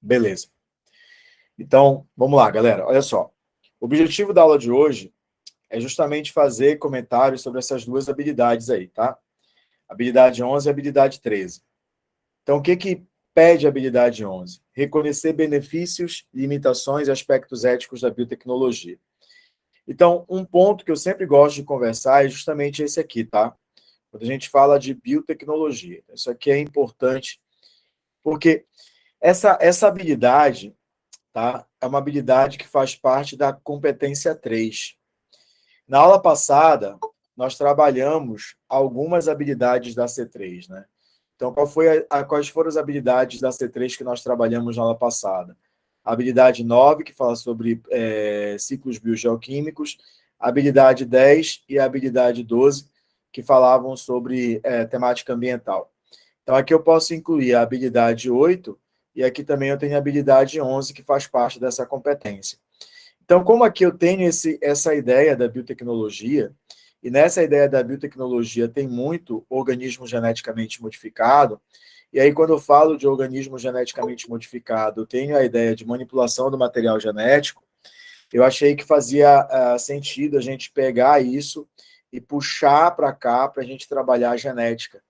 Beleza. Então, vamos lá, galera. Olha só. O objetivo da aula de hoje é justamente fazer comentários sobre essas duas habilidades aí, tá? Habilidade 11 e habilidade 13. Então, o que pede a habilidade 11? Reconhecer benefícios, limitações e aspectos éticos da biotecnologia. Então, um ponto que eu sempre gosto de conversar é justamente esse aqui, tá? Quando a gente fala de biotecnologia. Isso aqui é importante, porque essa habilidade, tá? É uma habilidade que faz parte da competência 3. Na aula passada, nós trabalhamos algumas habilidades da C3, né? Então, quais foram as habilidades da C3 que nós trabalhamos na aula passada? A habilidade 9, que fala sobre ciclos biogeoquímicos, a habilidade 10 e a habilidade 12, que falavam sobre temática ambiental. Então, aqui eu posso incluir a habilidade 8, e aqui também eu tenho a habilidade 11, que faz parte dessa competência. Então, como aqui eu tenho essa ideia da biotecnologia, e nessa ideia da biotecnologia tem muito organismo geneticamente modificado, e aí quando eu falo de organismo geneticamente modificado, eu tenho a ideia de manipulação do material genético, eu achei que fazia sentido a gente pegar isso e puxar para cá para a gente trabalhar a genética,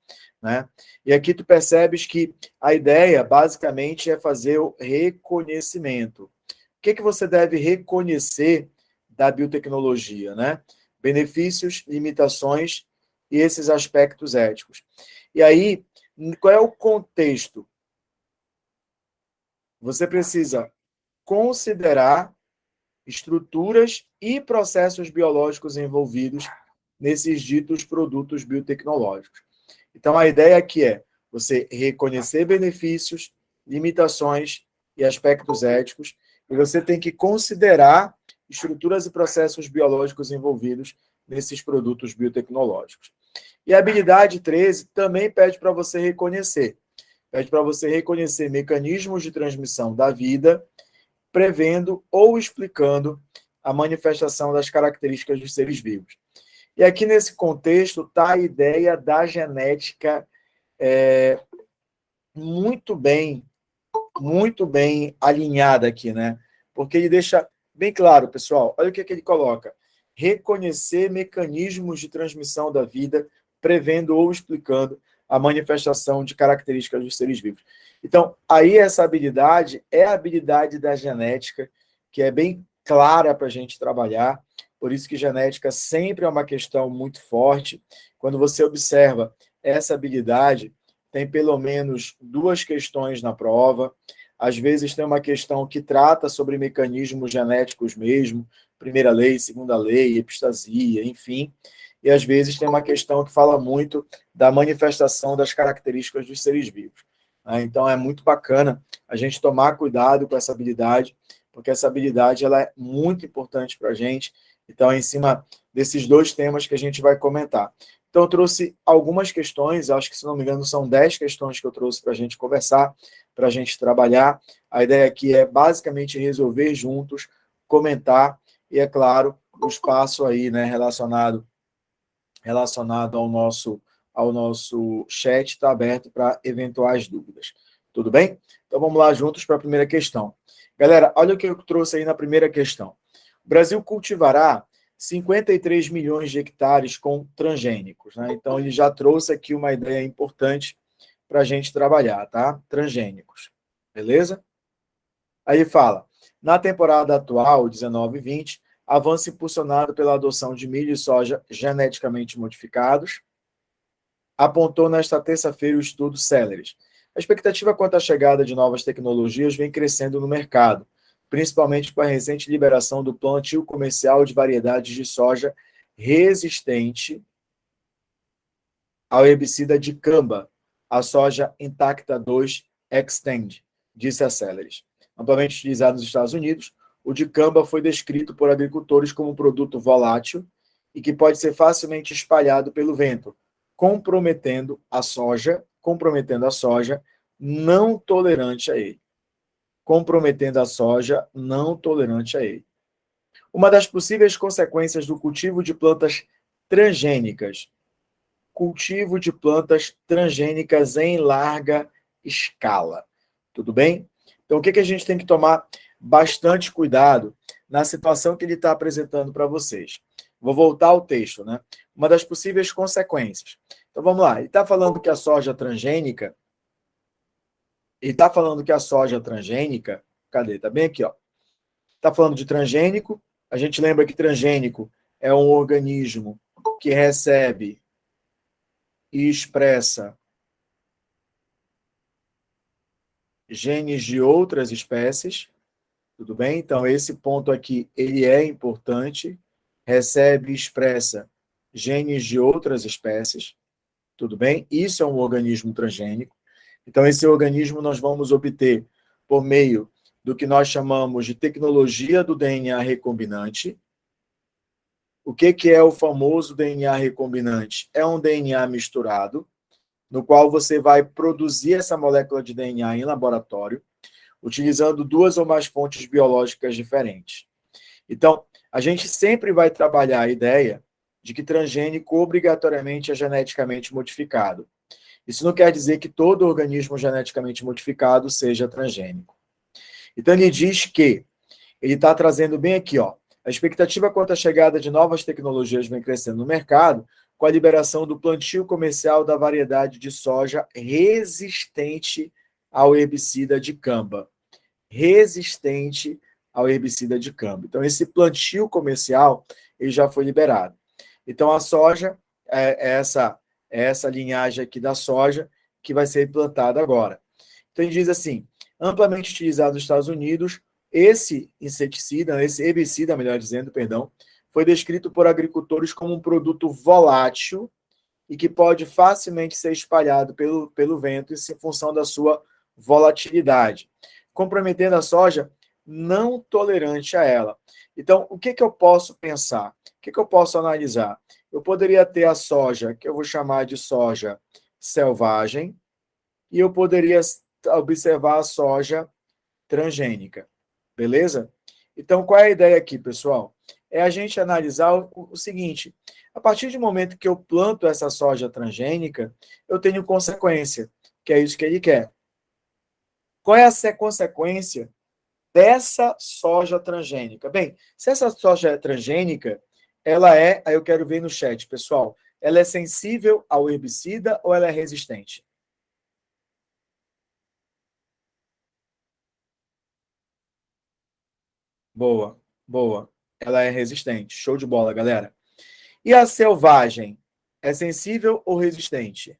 né? E aqui tu percebes que a ideia, basicamente, é fazer o reconhecimento. O que você deve reconhecer da biotecnologia, né? Benefícios, limitações e esses aspectos éticos. E aí, qual é o contexto? Você precisa considerar estruturas e processos biológicos envolvidos nesses ditos produtos biotecnológicos. Então, a ideia aqui é você reconhecer benefícios, limitações e aspectos éticos, e você tem que considerar estruturas e processos biológicos envolvidos nesses produtos biotecnológicos. E a habilidade 13 também pede para você reconhecer. Pede para você reconhecer mecanismos de transmissão da vida, prevendo ou explicando a manifestação das características dos seres vivos. E aqui nesse contexto está a ideia da genética muito bem alinhada aqui, né? Porque ele deixa bem claro, pessoal, olha o que ele coloca. Reconhecer mecanismos de transmissão da vida, prevendo ou explicando a manifestação de características dos seres vivos. Então, aí essa habilidade é a habilidade da genética, que é bem clara para a gente trabalhar, por isso que genética sempre é uma questão muito forte. Quando você observa essa habilidade, tem pelo menos 2 questões na prova, às vezes tem uma questão que trata sobre mecanismos genéticos mesmo, primeira lei, segunda lei, epistasia, enfim, e às vezes tem uma questão que fala muito da manifestação das características dos seres vivos. Então é muito bacana a gente tomar cuidado com essa habilidade, porque essa habilidade ela é muito importante para a gente. Então é em cima desses 2 temas que a gente vai comentar. Então, eu trouxe algumas questões, acho que, se não me engano, são 10 questões que eu trouxe para a gente conversar, para a gente trabalhar. A ideia aqui é, basicamente, resolver juntos, comentar, e, é claro, o espaço aí, né, relacionado ao nosso chat está aberto para eventuais dúvidas. Tudo bem? Então, vamos lá juntos para a primeira questão. Galera, olha o que eu trouxe aí na primeira questão. O Brasil cultivará 53 milhões de hectares com transgênicos, né? Então, ele já trouxe aqui uma ideia importante para a gente trabalhar, tá? Transgênicos. Beleza? Aí fala, na temporada atual, 19 e 20, avanço impulsionado pela adoção de milho e soja geneticamente modificados, apontou nesta terça-feira o estudo Celeris. A expectativa quanto à chegada de novas tecnologias vem crescendo no mercado, principalmente com a recente liberação do plantio comercial de variedades de soja resistente ao herbicida dicamba, a soja Intacta 2 Extend, disse a Celeris. Amplamente utilizado nos Estados Unidos, o dicamba foi descrito por agricultores como um produto volátil e que pode ser facilmente espalhado pelo vento, comprometendo a soja não tolerante a ele. Comprometendo a soja não tolerante a ele. Uma das possíveis consequências do cultivo de plantas transgênicas em larga escala. Tudo bem? Então, o que a gente tem que tomar bastante cuidado na situação que ele está apresentando para vocês? Vou voltar ao texto, né? Uma das possíveis consequências. Então, vamos lá. Ele está falando que a soja transgênica. Ele está falando que a soja transgênica. Cadê? Está bem aqui, ó. Está falando de transgênico. A gente lembra que transgênico é um organismo que recebe e expressa genes de outras espécies. Tudo bem? Então, esse ponto aqui, ele é importante. Recebe e expressa genes de outras espécies. Tudo bem? Isso é um organismo transgênico. Então, esse organismo nós vamos obter por meio do que nós chamamos de tecnologia do DNA recombinante. O que é o famoso DNA recombinante? É um DNA misturado, no qual você vai produzir essa molécula de DNA em laboratório, utilizando duas ou mais fontes biológicas diferentes. Então, a gente sempre vai trabalhar a ideia de que transgênico obrigatoriamente é geneticamente modificado. Isso não quer dizer que todo organismo geneticamente modificado seja transgênico. Então, ele diz que ele está trazendo bem aqui, ó, a expectativa quanto à chegada de novas tecnologias vem crescendo no mercado, com a liberação do plantio comercial da variedade de soja resistente ao herbicida dicamba. Resistente ao herbicida dicamba. Então, esse plantio comercial ele já foi liberado. Então, a soja é essa linhagem aqui da soja que vai ser plantada agora. Então, ele diz assim, amplamente utilizado nos Estados Unidos, esse inseticida, esse herbicida, melhor dizendo, perdão, foi descrito por agricultores como um produto volátil e que pode facilmente ser espalhado pelo vento em função da sua volatilidade, comprometendo a soja não tolerante a ela. Então, o que eu posso pensar? O que eu posso analisar? Eu poderia ter a soja, que eu vou chamar de soja selvagem, e eu poderia observar a soja transgênica. Beleza? Então, qual é a ideia aqui, pessoal? É a gente analisar o seguinte: a partir do momento que eu planto essa soja transgênica, eu tenho consequência, que é isso que ele quer. Qual é a consequência dessa soja transgênica? Bem, se essa soja é transgênica, aí eu quero ver no chat, pessoal, ela é sensível ao herbicida ou ela é resistente? Boa, boa. Ela é resistente. Show de bola, galera. E a selvagem é sensível ou resistente?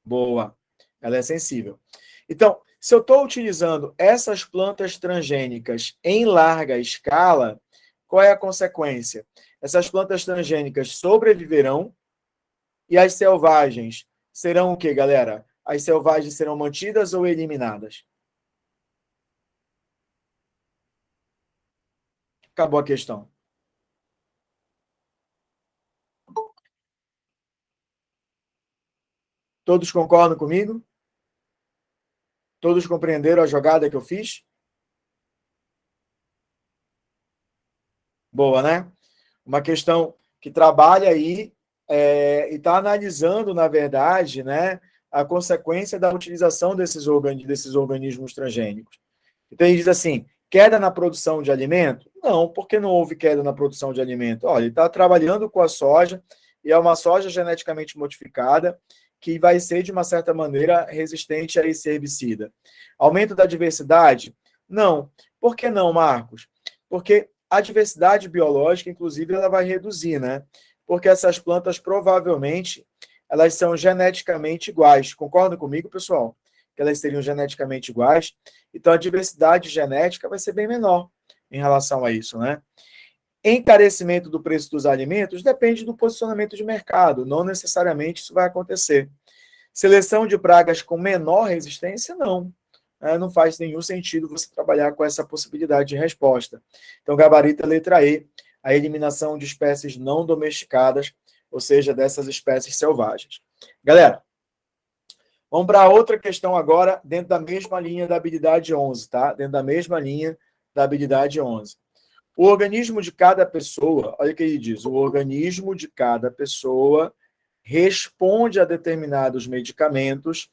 Boa. Ela é sensível. Então, se eu estou utilizando essas plantas transgênicas em larga escala, qual é a consequência? Essas plantas transgênicas sobreviverão e as selvagens serão o quê, galera? As selvagens serão mantidas ou eliminadas? Acabou a questão. Todos concordam comigo? Todos compreenderam a jogada que eu fiz? Boa, né? Uma questão que trabalha aí e está analisando, na verdade, né, a consequência da utilização desses organismos transgênicos. Então, ele diz assim, queda na produção de alimento? Não, porque não houve queda na produção de alimento. Olha, ele está trabalhando com a soja, e é uma soja geneticamente modificada, que vai ser, de uma certa maneira, resistente a esse herbicida. Aumento da diversidade? Não. Por que não, Marcos? Porque a diversidade biológica, inclusive, ela vai reduzir, né? Porque essas plantas, provavelmente, elas são geneticamente iguais. Concordam comigo, pessoal? Que elas seriam geneticamente iguais. Então, a diversidade genética vai ser bem menor em relação a isso, né? Encarecimento do preço dos alimentos depende do posicionamento de mercado. Não necessariamente isso vai acontecer. Seleção de pragas com menor resistência, não. Não faz nenhum sentido você trabalhar com essa possibilidade de resposta. Então, gabarito é letra E, a eliminação de espécies não domesticadas, ou seja, dessas espécies selvagens. Galera, vamos para outra questão agora, dentro da mesma linha da habilidade 11, tá? Dentro da mesma linha da habilidade 11. O organismo de cada pessoa, olha o que ele diz, o organismo de cada pessoa responde a determinados medicamentos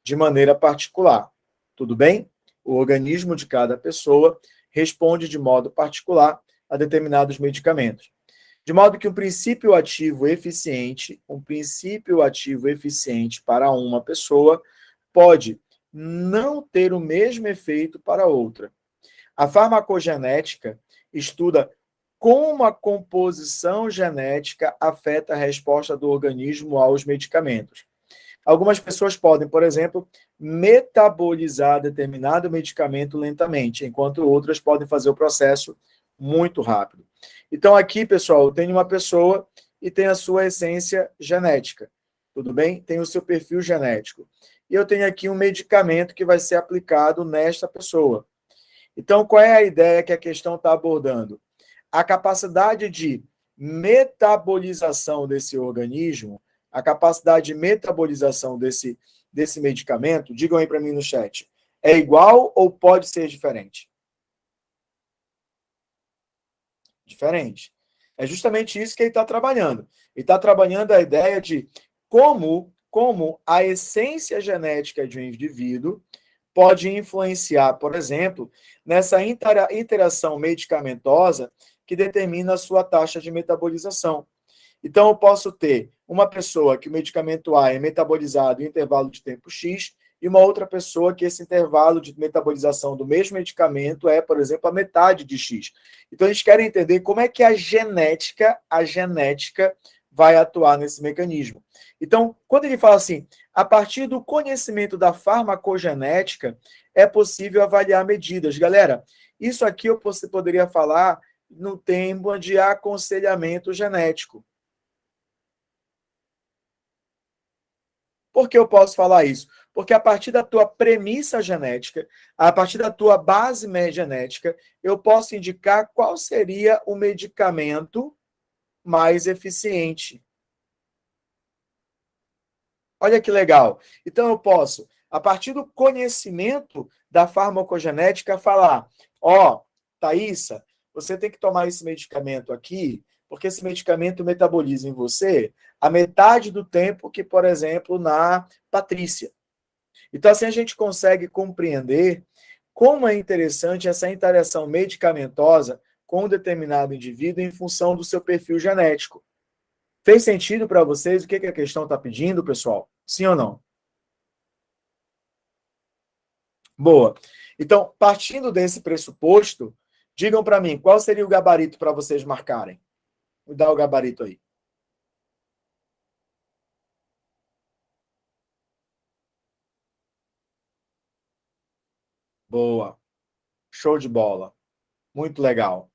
de maneira particular. Tudo bem? O organismo de cada pessoa responde de modo particular a determinados medicamentos. De modo que um princípio ativo eficiente para uma pessoa pode não ter o mesmo efeito para outra. A farmacogenética estuda como a composição genética afeta a resposta do organismo aos medicamentos. Algumas pessoas podem, por exemplo, metabolizar determinado medicamento lentamente, enquanto outras podem fazer o processo muito rápido. Então, aqui, pessoal, eu tenho uma pessoa e tem a sua essência genética, tudo bem? Tem o seu perfil genético. E eu tenho aqui um medicamento que vai ser aplicado nesta pessoa. Então, qual é a ideia que a questão está abordando? A capacidade de metabolização desse organismo, a capacidade de metabolização desse medicamento, digam aí para mim no chat, é igual ou pode ser diferente? Diferente. É justamente isso que ele está trabalhando. Ele está trabalhando a ideia de como a essência genética de um indivíduo pode influenciar, por exemplo, nessa interação medicamentosa que determina a sua taxa de metabolização. Então, eu posso ter uma pessoa que o medicamento A é metabolizado em intervalo de tempo X e uma outra pessoa que esse intervalo de metabolização do mesmo medicamento é, por exemplo, a metade de X. Então, eles querem entender como é que a genética vai atuar nesse mecanismo. Então, quando ele fala assim, a partir do conhecimento da farmacogenética, é possível avaliar medidas. Galera, isso aqui eu poderia falar no termo de aconselhamento genético. Por que eu posso falar isso? Porque a partir da tua premissa genética, a partir da tua base genética, eu posso indicar qual seria o medicamento mais eficiente. Olha que legal. Então, eu posso, a partir do conhecimento da farmacogenética, falar: ó, Thaísa, você tem que tomar esse medicamento aqui, porque esse medicamento metaboliza em você a metade do tempo que, por exemplo, na Patrícia. Então, assim, a gente consegue compreender como é interessante essa interação medicamentosa com um determinado indivíduo em função do seu perfil genético. Fez sentido para vocês o que a questão está pedindo, pessoal? Sim ou não? Boa. Então, partindo desse pressuposto, digam para mim, qual seria o gabarito para vocês marcarem? Vou dar o gabarito aí. Boa. Show de bola. Muito legal.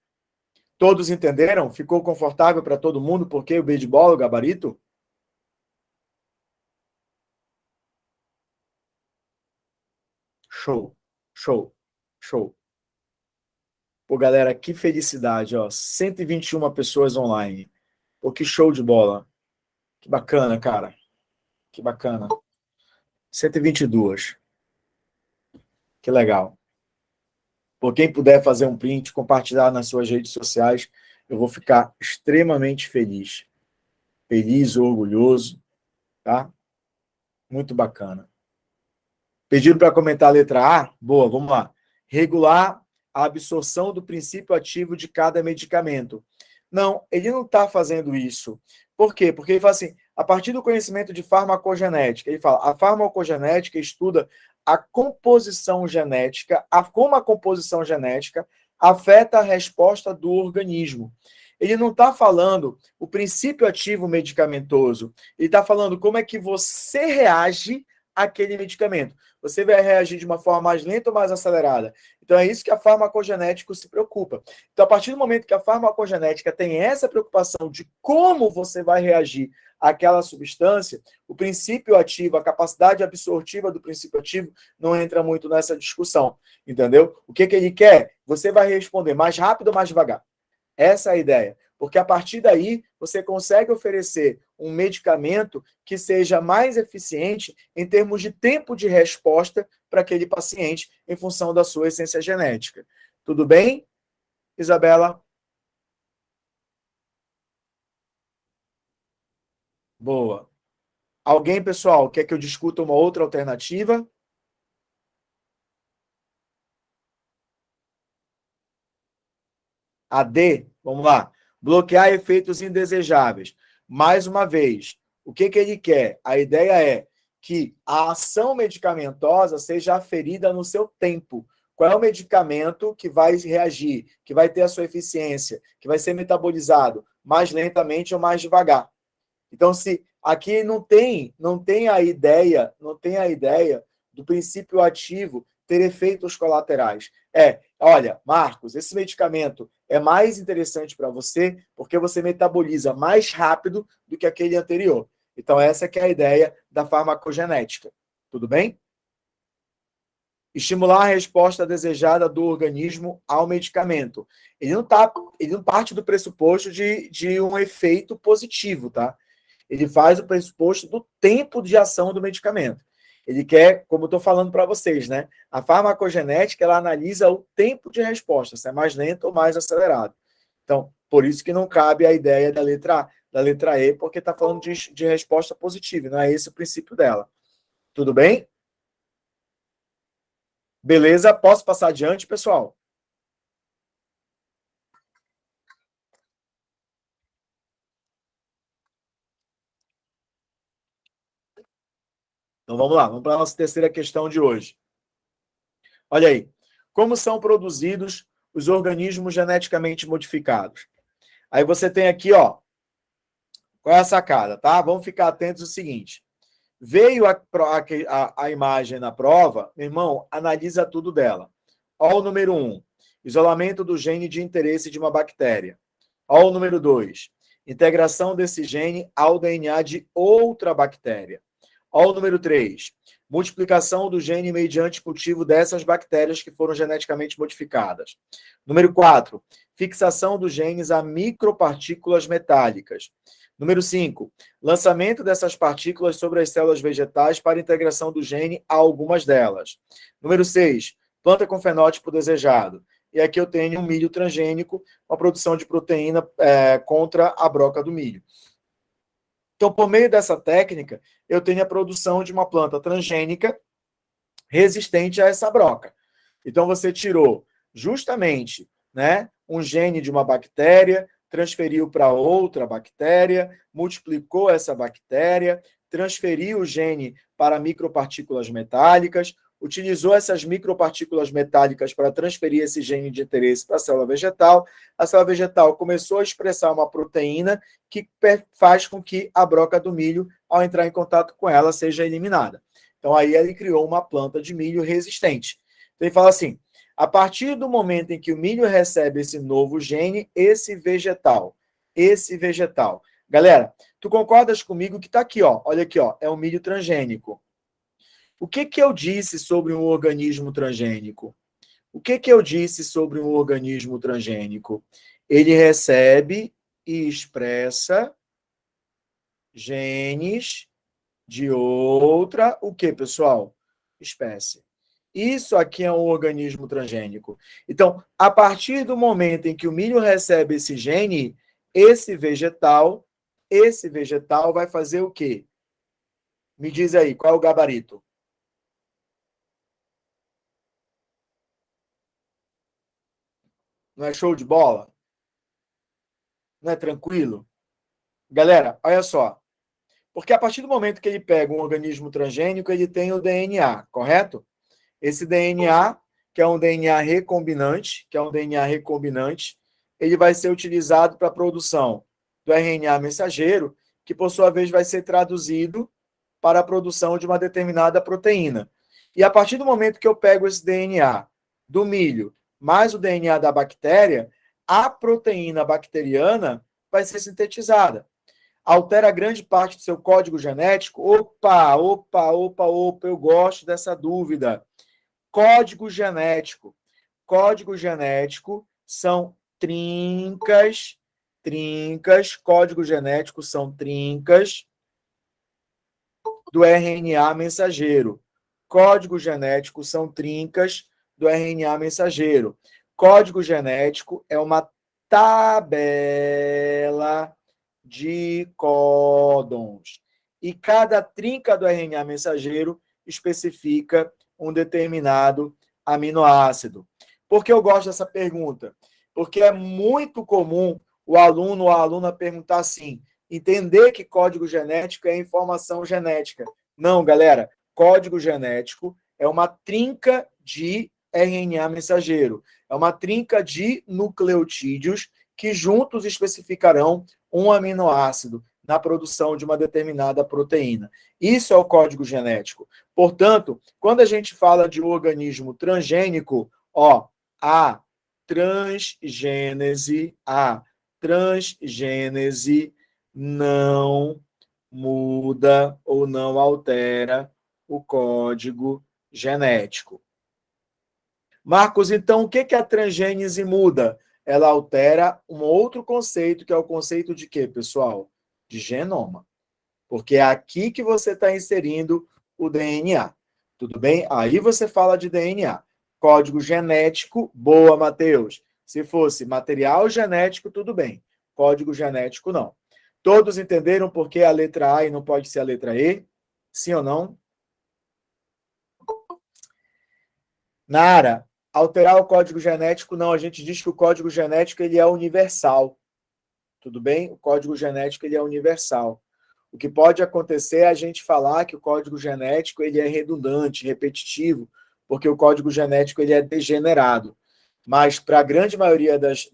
Todos entenderam? Ficou confortável para todo mundo? Porque o B de bola, o gabarito? Show. Show. Show. Pô, galera, que felicidade, ó. 121 pessoas online. Pô, que show de bola. Que bacana, cara. Que bacana. 122. Que legal. Por quem puder fazer um print, compartilhar nas suas redes sociais, eu vou ficar extremamente feliz. Feliz, orgulhoso, tá? Muito bacana. Pediram para comentar a letra A? Boa, vamos lá. Regular a absorção do princípio ativo de cada medicamento. Não, ele não está fazendo isso. Por quê? Porque ele fala assim, a partir do conhecimento de farmacogenética, ele fala, a farmacogenética estuda a composição genética, como a composição genética afeta a resposta do organismo. Ele não está falando o princípio ativo medicamentoso, ele está falando como é que você reage àquele medicamento. Você vai reagir de uma forma mais lenta ou mais acelerada. Então, é isso que a farmacogenética se preocupa. Então, a partir do momento que a farmacogenética tem essa preocupação de como você vai reagir àquela substância, o princípio ativo, a capacidade absortiva do princípio ativo não entra muito nessa discussão, entendeu? O que ele quer? Você vai responder mais rápido ou mais devagar. Essa é a ideia. Porque a partir daí, você consegue oferecer um medicamento que seja mais eficiente em termos de tempo de resposta para aquele paciente em função da sua essência genética. Tudo bem, Isabela? Boa. Alguém, pessoal, quer que eu discuta uma outra alternativa? A D, vamos lá. Bloquear efeitos indesejáveis. Mais uma vez, o que ele quer? A ideia é que a ação medicamentosa seja aferida no seu tempo. Qual é o medicamento que vai reagir, que vai ter a sua eficiência, que vai ser metabolizado mais lentamente ou mais devagar? Então, se aqui não tem a ideia do princípio ativo ter efeitos colaterais. Olha, Marcos, esse medicamento é mais interessante para você porque você metaboliza mais rápido do que aquele anterior. Então, essa que é a ideia da farmacogenética. Tudo bem? Estimular a resposta desejada do organismo ao medicamento. Ele não parte do pressuposto de um efeito positivo, tá? Ele faz o pressuposto do tempo de ação do medicamento. Ele quer, como eu estou falando para vocês, né? A farmacogenética, ela analisa o tempo de resposta, se é mais lento ou mais acelerado. Então, por isso que não cabe a ideia da letra E, porque está falando de resposta positiva, não é esse o princípio dela. Tudo bem? Beleza? Posso passar adiante, pessoal? Então vamos lá, vamos para a nossa terceira questão de hoje. Olha aí. Como são produzidos os organismos geneticamente modificados? Aí você tem aqui, ó, qual é a sacada, tá? Vamos ficar atentos ao seguinte. Veio a imagem na prova, meu irmão, analisa tudo dela. Ó o número 1, isolamento do gene de interesse de uma bactéria. Ó o número 2, integração desse gene ao DNA de outra bactéria. Ó o número 3, multiplicação do gene mediante cultivo dessas bactérias que foram geneticamente modificadas. Número 4, fixação dos genes a micropartículas metálicas. Número 5, lançamento dessas partículas sobre as células vegetais para integração do gene a algumas delas. Número 6, planta com fenótipo desejado. E aqui eu tenho um milho transgênico, uma produção de proteína contra a broca do milho. Então, por meio dessa técnica, eu tenho a produção de uma planta transgênica resistente a essa broca. Então, você tirou justamente, né, um gene de uma bactéria, transferiu para outra bactéria, multiplicou essa bactéria, transferiu o gene para micropartículas metálicas, utilizou essas micropartículas metálicas para transferir esse gene de interesse para a célula vegetal. A célula vegetal começou a expressar uma proteína que faz com que a broca do milho, ao entrar em contato com ela, seja eliminada. Então, aí ele criou uma planta de milho resistente. Então, ele fala assim, a partir do momento em que o milho recebe esse novo gene, esse vegetal. Galera, tu concordas comigo que está aqui, ó? Olha aqui, ó, é um milho transgênico. O que eu disse sobre um organismo transgênico? O que eu disse sobre um organismo transgênico? Ele recebe e expressa genes de outra, o que, pessoal? Espécie. Isso aqui é um organismo transgênico. Então, a partir do momento em que o milho recebe esse gene, esse vegetal vai fazer o quê? Me diz aí, qual é o gabarito? Não é show de bola? Não é tranquilo? Galera, olha só. Porque a partir do momento que ele pega um organismo transgênico, ele tem o DNA, correto? Esse DNA, que é um DNA recombinante, ele vai ser utilizado para a produção do RNA mensageiro, que por sua vez vai ser traduzido para a produção de uma determinada proteína. E a partir do momento que eu pego esse DNA do milho mais o DNA da bactéria, a proteína bacteriana vai ser sintetizada. Altera grande parte do seu código genético? Opa, eu gosto dessa dúvida. Código genético. Código genético são código genético são trincas do RNA mensageiro. Código genético são trincas do RNA mensageiro. Código genético é uma tabela de códons. e cada trinca do RNA mensageiro especifica um determinado aminoácido. Por que eu gosto dessa pergunta? Porque é muito comum o aluno ou a aluna perguntar assim, entender que código genético é informação genética. Não, galera, código genético é uma trinca de RNA mensageiro. É uma trinca de nucleotídeos que juntos especificarão um aminoácido na produção de uma determinada proteína. Isso é o código genético. Portanto, quando a gente fala de um organismo transgênico, a transgênese não muda ou não altera o código genético. Marcos, então, o que a transgênese muda? Ela altera um outro conceito, que é o conceito de quê, pessoal? De genoma. Porque é aqui que você está inserindo o DNA. Tudo bem? Aí você fala de DNA. Código genético, boa, Matheus. Se fosse material genético, tudo bem. Código genético, não. Todos entenderam por que a letra A e não pode ser a letra E? Sim ou não? Nara, alterar o código genético, não. A gente diz que o código genético ele é universal. Tudo bem? O código genético ele é universal. O que pode acontecer é a gente falar que o código genético ele é redundante, repetitivo, porque o código genético ele é degenerado. Mas, para a grande maioria das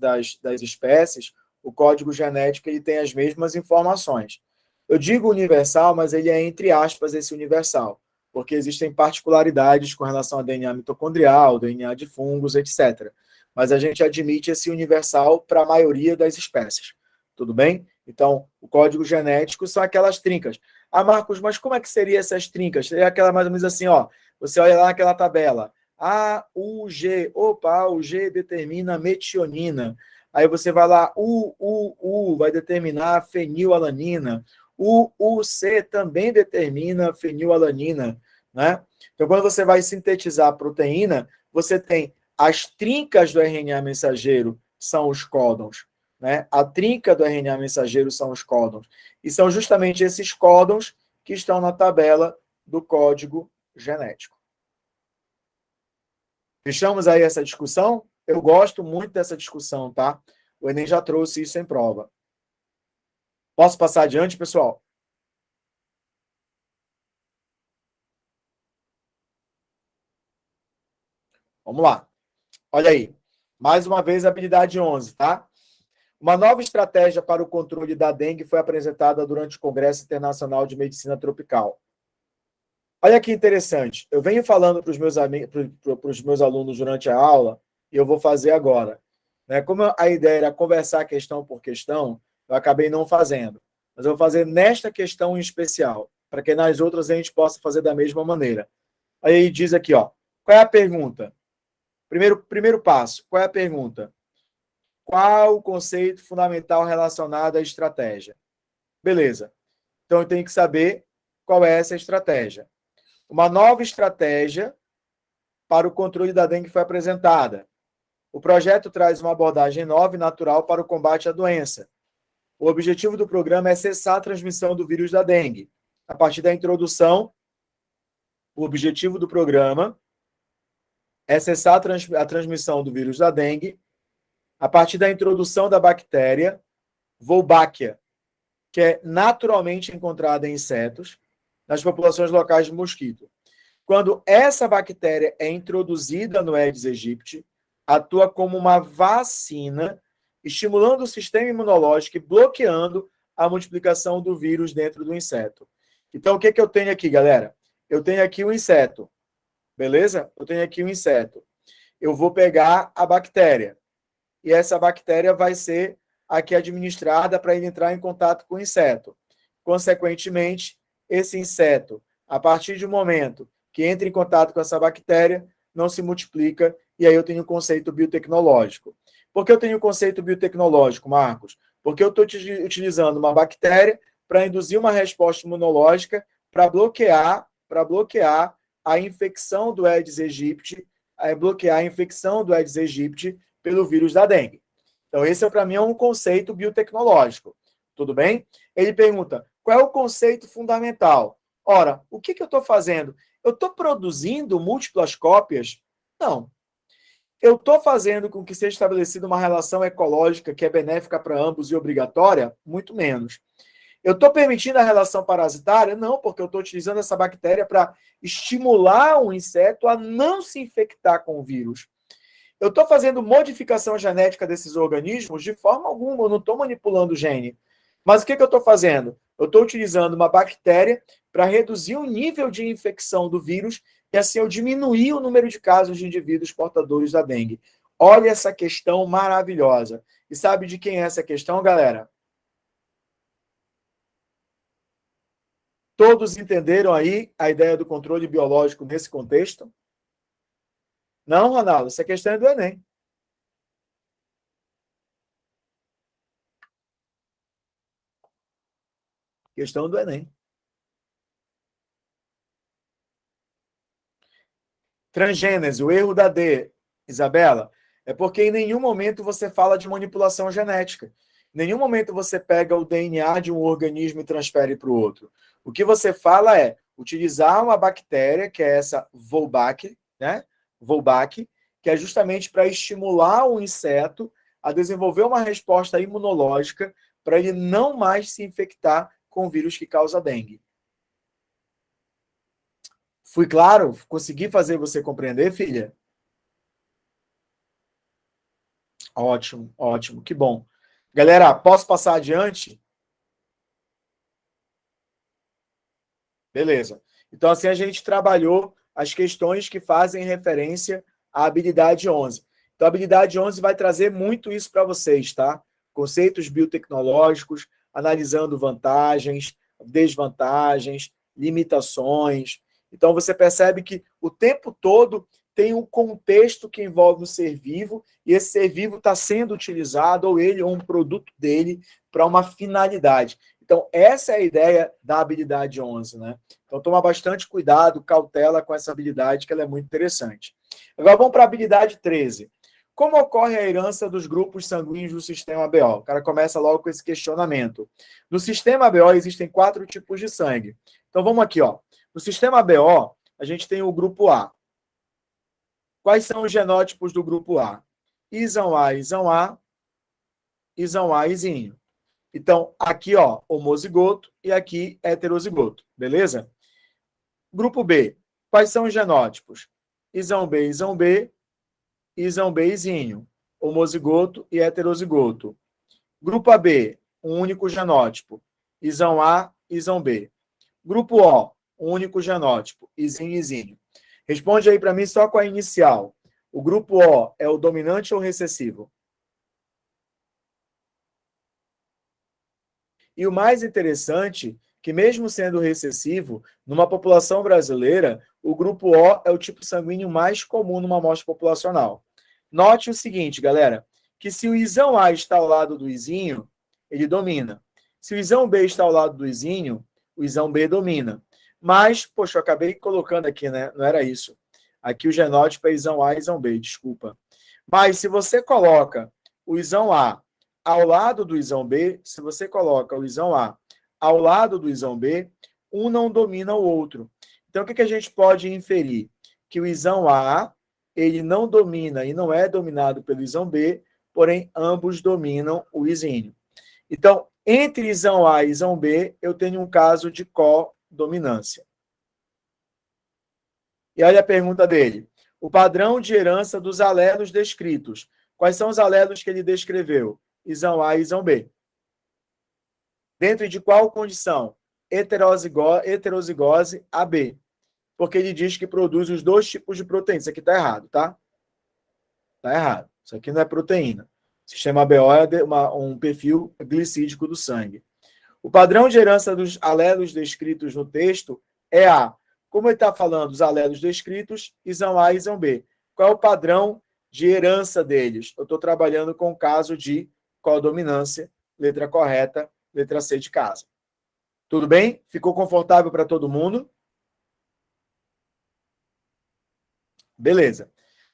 espécies, o código genético ele tem as mesmas informações. Eu digo universal, mas ele é entre aspas esse universal, porque existem particularidades com relação a DNA mitocondrial, DNA de fungos, etc. Mas a gente admite esse universal para a maioria das espécies. Tudo bem? Então, o código genético são aquelas trincas. Ah, Marcos, mas como é que seriam essas trincas? Seria aquela mais ou menos assim, ó. Você olha lá naquela tabela. A, U, G. Opa, o G determina metionina. Aí você vai lá, U, vai determinar fenilalanina. O C também determina fenilalanina, né? Então, quando você vai sintetizar a proteína, você tem as trincas do RNA mensageiro, são os códons, né? A trinca do RNA mensageiro são os códons. E são justamente esses códons que estão na tabela do código genético. Fechamos aí essa discussão? Eu gosto muito dessa discussão, tá? O Enem já trouxe isso em prova. Posso passar adiante, pessoal? Vamos lá. Olha aí. Mais uma vez, habilidade 11, tá? Uma nova estratégia para o controle da dengue foi apresentada durante o Congresso Internacional de Medicina Tropical. Olha que interessante. Eu venho falando para os meus alunos durante a aula, e eu vou fazer agora. Né? Como a ideia era conversar questão por questão, eu acabei não fazendo. Mas eu vou fazer nesta questão em especial, para que nas outras a gente possa fazer da mesma maneira. Aí diz aqui, ó, qual é a pergunta? Primeiro passo, qual é a pergunta? Qual o conceito fundamental relacionado à estratégia? Beleza. Então eu tenho que saber qual é essa estratégia. Uma nova estratégia para o controle da dengue foi apresentada. O projeto traz uma abordagem nova e natural para o combate à doença. O objetivo do programa é cessar a transmissão do vírus da dengue. A partir da introdução, o objetivo do programa é cessar a transmissão do vírus da dengue a partir da introdução da bactéria Wolbachia, que é naturalmente encontrada em insetos, nas populações locais de mosquito. Quando essa bactéria é introduzida no Aedes aegypti, atua como uma vacina, estimulando o sistema imunológico e bloqueando a multiplicação do vírus dentro do inseto. Então, o que eu tenho aqui, galera? Eu tenho aqui um inseto, beleza? Eu tenho aqui um inseto. Eu vou pegar a bactéria, e essa bactéria vai ser aqui administrada para ele entrar em contato com o inseto. Consequentemente, esse inseto, a partir do momento que entra em contato com essa bactéria, não se multiplica, e aí eu tenho um conceito biotecnológico. Por que eu tenho um conceito biotecnológico, Marcos? Porque eu estou utilizando uma bactéria para induzir uma resposta imunológica para bloquear a infecção do Aedes aegypti, bloquear a infecção do Aedes aegypti pelo vírus da dengue. Então, esse, para mim, é um conceito biotecnológico. Tudo bem? Ele pergunta, Qual é o conceito fundamental? Ora, o que eu estou fazendo? Eu estou produzindo múltiplas cópias? Não. Eu estou fazendo com que seja estabelecida uma relação ecológica que é benéfica para ambos e obrigatória? Muito menos. Eu estou permitindo a relação parasitária? Não, porque eu estou utilizando essa bactéria para estimular o inseto a não se infectar com o vírus. Eu estou fazendo modificação genética desses organismos? De forma alguma, eu não estou manipulando o gene. Mas o que eu estou fazendo? Eu estou utilizando uma bactéria para reduzir o nível de infecção do vírus e assim eu diminuir o número de casos de indivíduos portadores da dengue. Olha essa questão maravilhosa. E sabe de quem é essa questão, galera? Todos entenderam aí a ideia do controle biológico nesse contexto? Não, Ronaldo, essa questão é do Enem. Questão do Enem. Transgênese, o erro da D, Isabela, é porque em nenhum momento você fala de manipulação genética. Em nenhum momento você pega o DNA de um organismo e transfere para o outro. O que você fala é utilizar uma bactéria, que é essa Wolbach, né? Wolbach, que é justamente para estimular o inseto a desenvolver uma resposta imunológica para ele não mais se infectar com o vírus que causa dengue. Fui claro? Consegui fazer você compreender, filha? Ótimo, ótimo, que bom. Galera, posso passar adiante? Beleza. Então, assim, a gente trabalhou as questões que fazem referência à habilidade 11. Então, a habilidade 11 vai trazer muito isso para vocês, tá? Conceitos biotecnológicos, analisando vantagens, desvantagens, limitações. Então, você percebe que o tempo todo tem um contexto que envolve o ser vivo e esse ser vivo está sendo utilizado, ou ele, ou um produto dele, para uma finalidade. Então, essa é a ideia da habilidade 11, né? Então, toma bastante cuidado, cautela com essa habilidade, que ela é muito interessante. Agora, vamos para a habilidade 13. Como ocorre a herança dos grupos sanguíneos do sistema BO? O cara começa logo com esse questionamento. No sistema BO existem 4 tipos de sangue. Então, vamos aqui, ó. No sistema BO, a gente tem o grupo A. Quais são os genótipos do grupo A? Isão A, Isão A, Isão A, Izinho. Então, aqui, ó, homozigoto e aqui heterozigoto, beleza? Grupo B. Quais são os genótipos? Isão B, Isão B, Isão B, Izinho. Homozigoto e heterozigoto. Grupo AB, um único genótipo. Isão A, Isão B. Grupo O, um único genótipo. Izinho, Izinho. Responde aí para mim só com a inicial. O grupo O é o dominante ou recessivo? E o mais interessante, que mesmo sendo recessivo, numa população brasileira, o grupo O é o tipo sanguíneo mais comum numa amostra populacional. Note o seguinte, galera, que se o isão A está ao lado do izinho, ele domina. Se o isão B está ao lado do izinho, o isão B domina. Mas, poxa, eu acabei colocando aqui, né? Não era isso. Aqui o genótipo é isão A e isão B, desculpa. Mas se você coloca o isão A ao lado do isão B, se você coloca o isão A ao lado do isão B, um não domina o outro. Então, o que a gente pode inferir? Que o isão A, ele não domina e não é dominado pelo isão B, porém, ambos dominam o izinho. Então, entre isão A e isão B, eu tenho um caso de codominância. E olha a pergunta dele. O padrão de herança dos alelos descritos. Quais são os alelos que ele descreveu? Isão A e isão B. Dentro de qual condição? Heterozigose AB. Porque ele diz que produz os 2 tipos de proteína. Isso aqui está errado, tá? Está errado. Isso aqui não é proteína. O sistema BO é um perfil glicídico do sangue. O padrão de herança dos alelos descritos no texto é A. Como ele está falando dos alelos descritos, isão A e isão B. Qual é o padrão de herança deles? Eu estou trabalhando com o caso de codominância, letra correta, letra C de casa. Tudo bem? Ficou confortável para todo mundo? Beleza.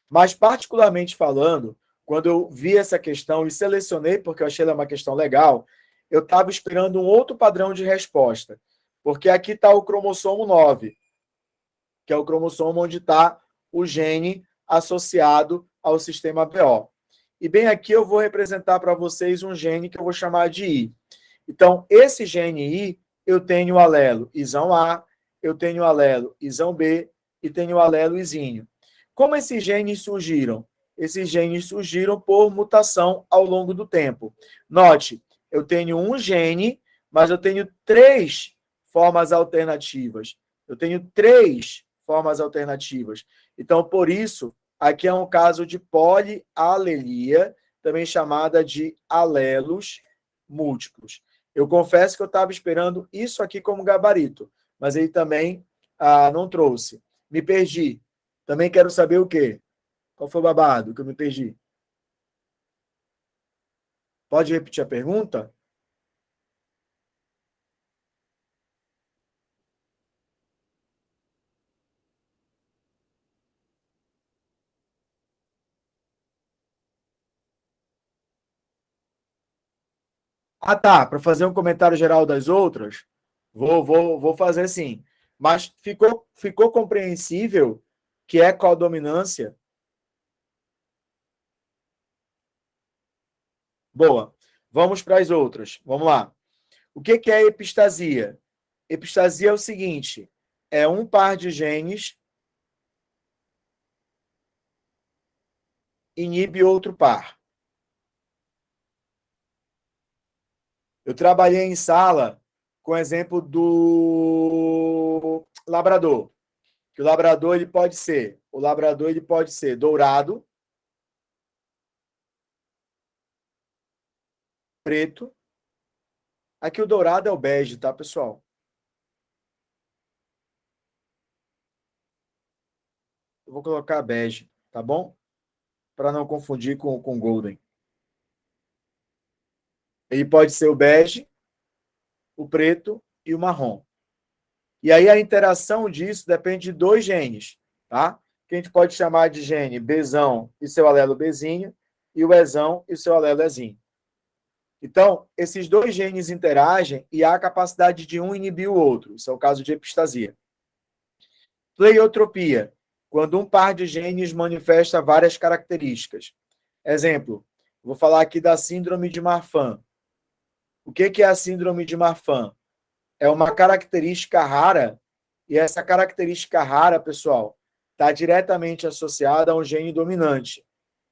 Mas, particularmente falando, quando eu vi essa questão e selecionei, porque eu achei ela uma questão legal, eu estava esperando um outro padrão de resposta. Porque aqui está o cromossomo 9, que é o cromossomo onde está o gene associado ao sistema BO. E bem aqui eu vou representar para vocês um gene que eu vou chamar de I. Então, esse gene I, eu tenho o alelo Izão A, eu tenho o alelo Izão B e tenho o alelo Izinho. Como esses genes surgiram? Esses genes surgiram por mutação ao longo do tempo. Note, eu tenho um gene, mas eu tenho 3 formas alternativas. Eu tenho 3 formas alternativas. Então, por isso, aqui é um caso de polialelia, também chamada de alelos múltiplos. Eu confesso que eu estava esperando isso aqui como gabarito, mas ele também não trouxe. Me perdi. Também quero saber o quê? Qual foi o babado que eu me perdi? Pode repetir a pergunta? Ah, tá. Para fazer um comentário geral das outras, vou fazer sim. Mas ficou compreensível que é codominância? Boa. Vamos para as outras. Vamos lá. O que é epistasia? Epistasia é o seguinte: é um par de genes inibe outro par. Eu trabalhei em sala com o exemplo do labrador. Que o labrador ele pode ser dourado, preto. Aqui o dourado é o bege, tá, pessoal? Eu vou colocar bege, tá bom? Para não confundir com golden. Ele pode ser o bege, o preto e o marrom. E aí a interação disso depende de 2 genes, tá? Que a gente pode chamar de gene Bzão e seu alelo Bzinho, e o Ezão e seu alelo Ezinho. Então, esses 2 genes interagem e há a capacidade de um inibir o outro. Isso é o caso de epistasia. Pleiotropia, quando um par de genes manifesta várias características. Exemplo, vou falar aqui da síndrome de Marfan. O que é a síndrome de Marfan? É uma característica rara, e essa característica rara, pessoal, está diretamente associada a um gene dominante.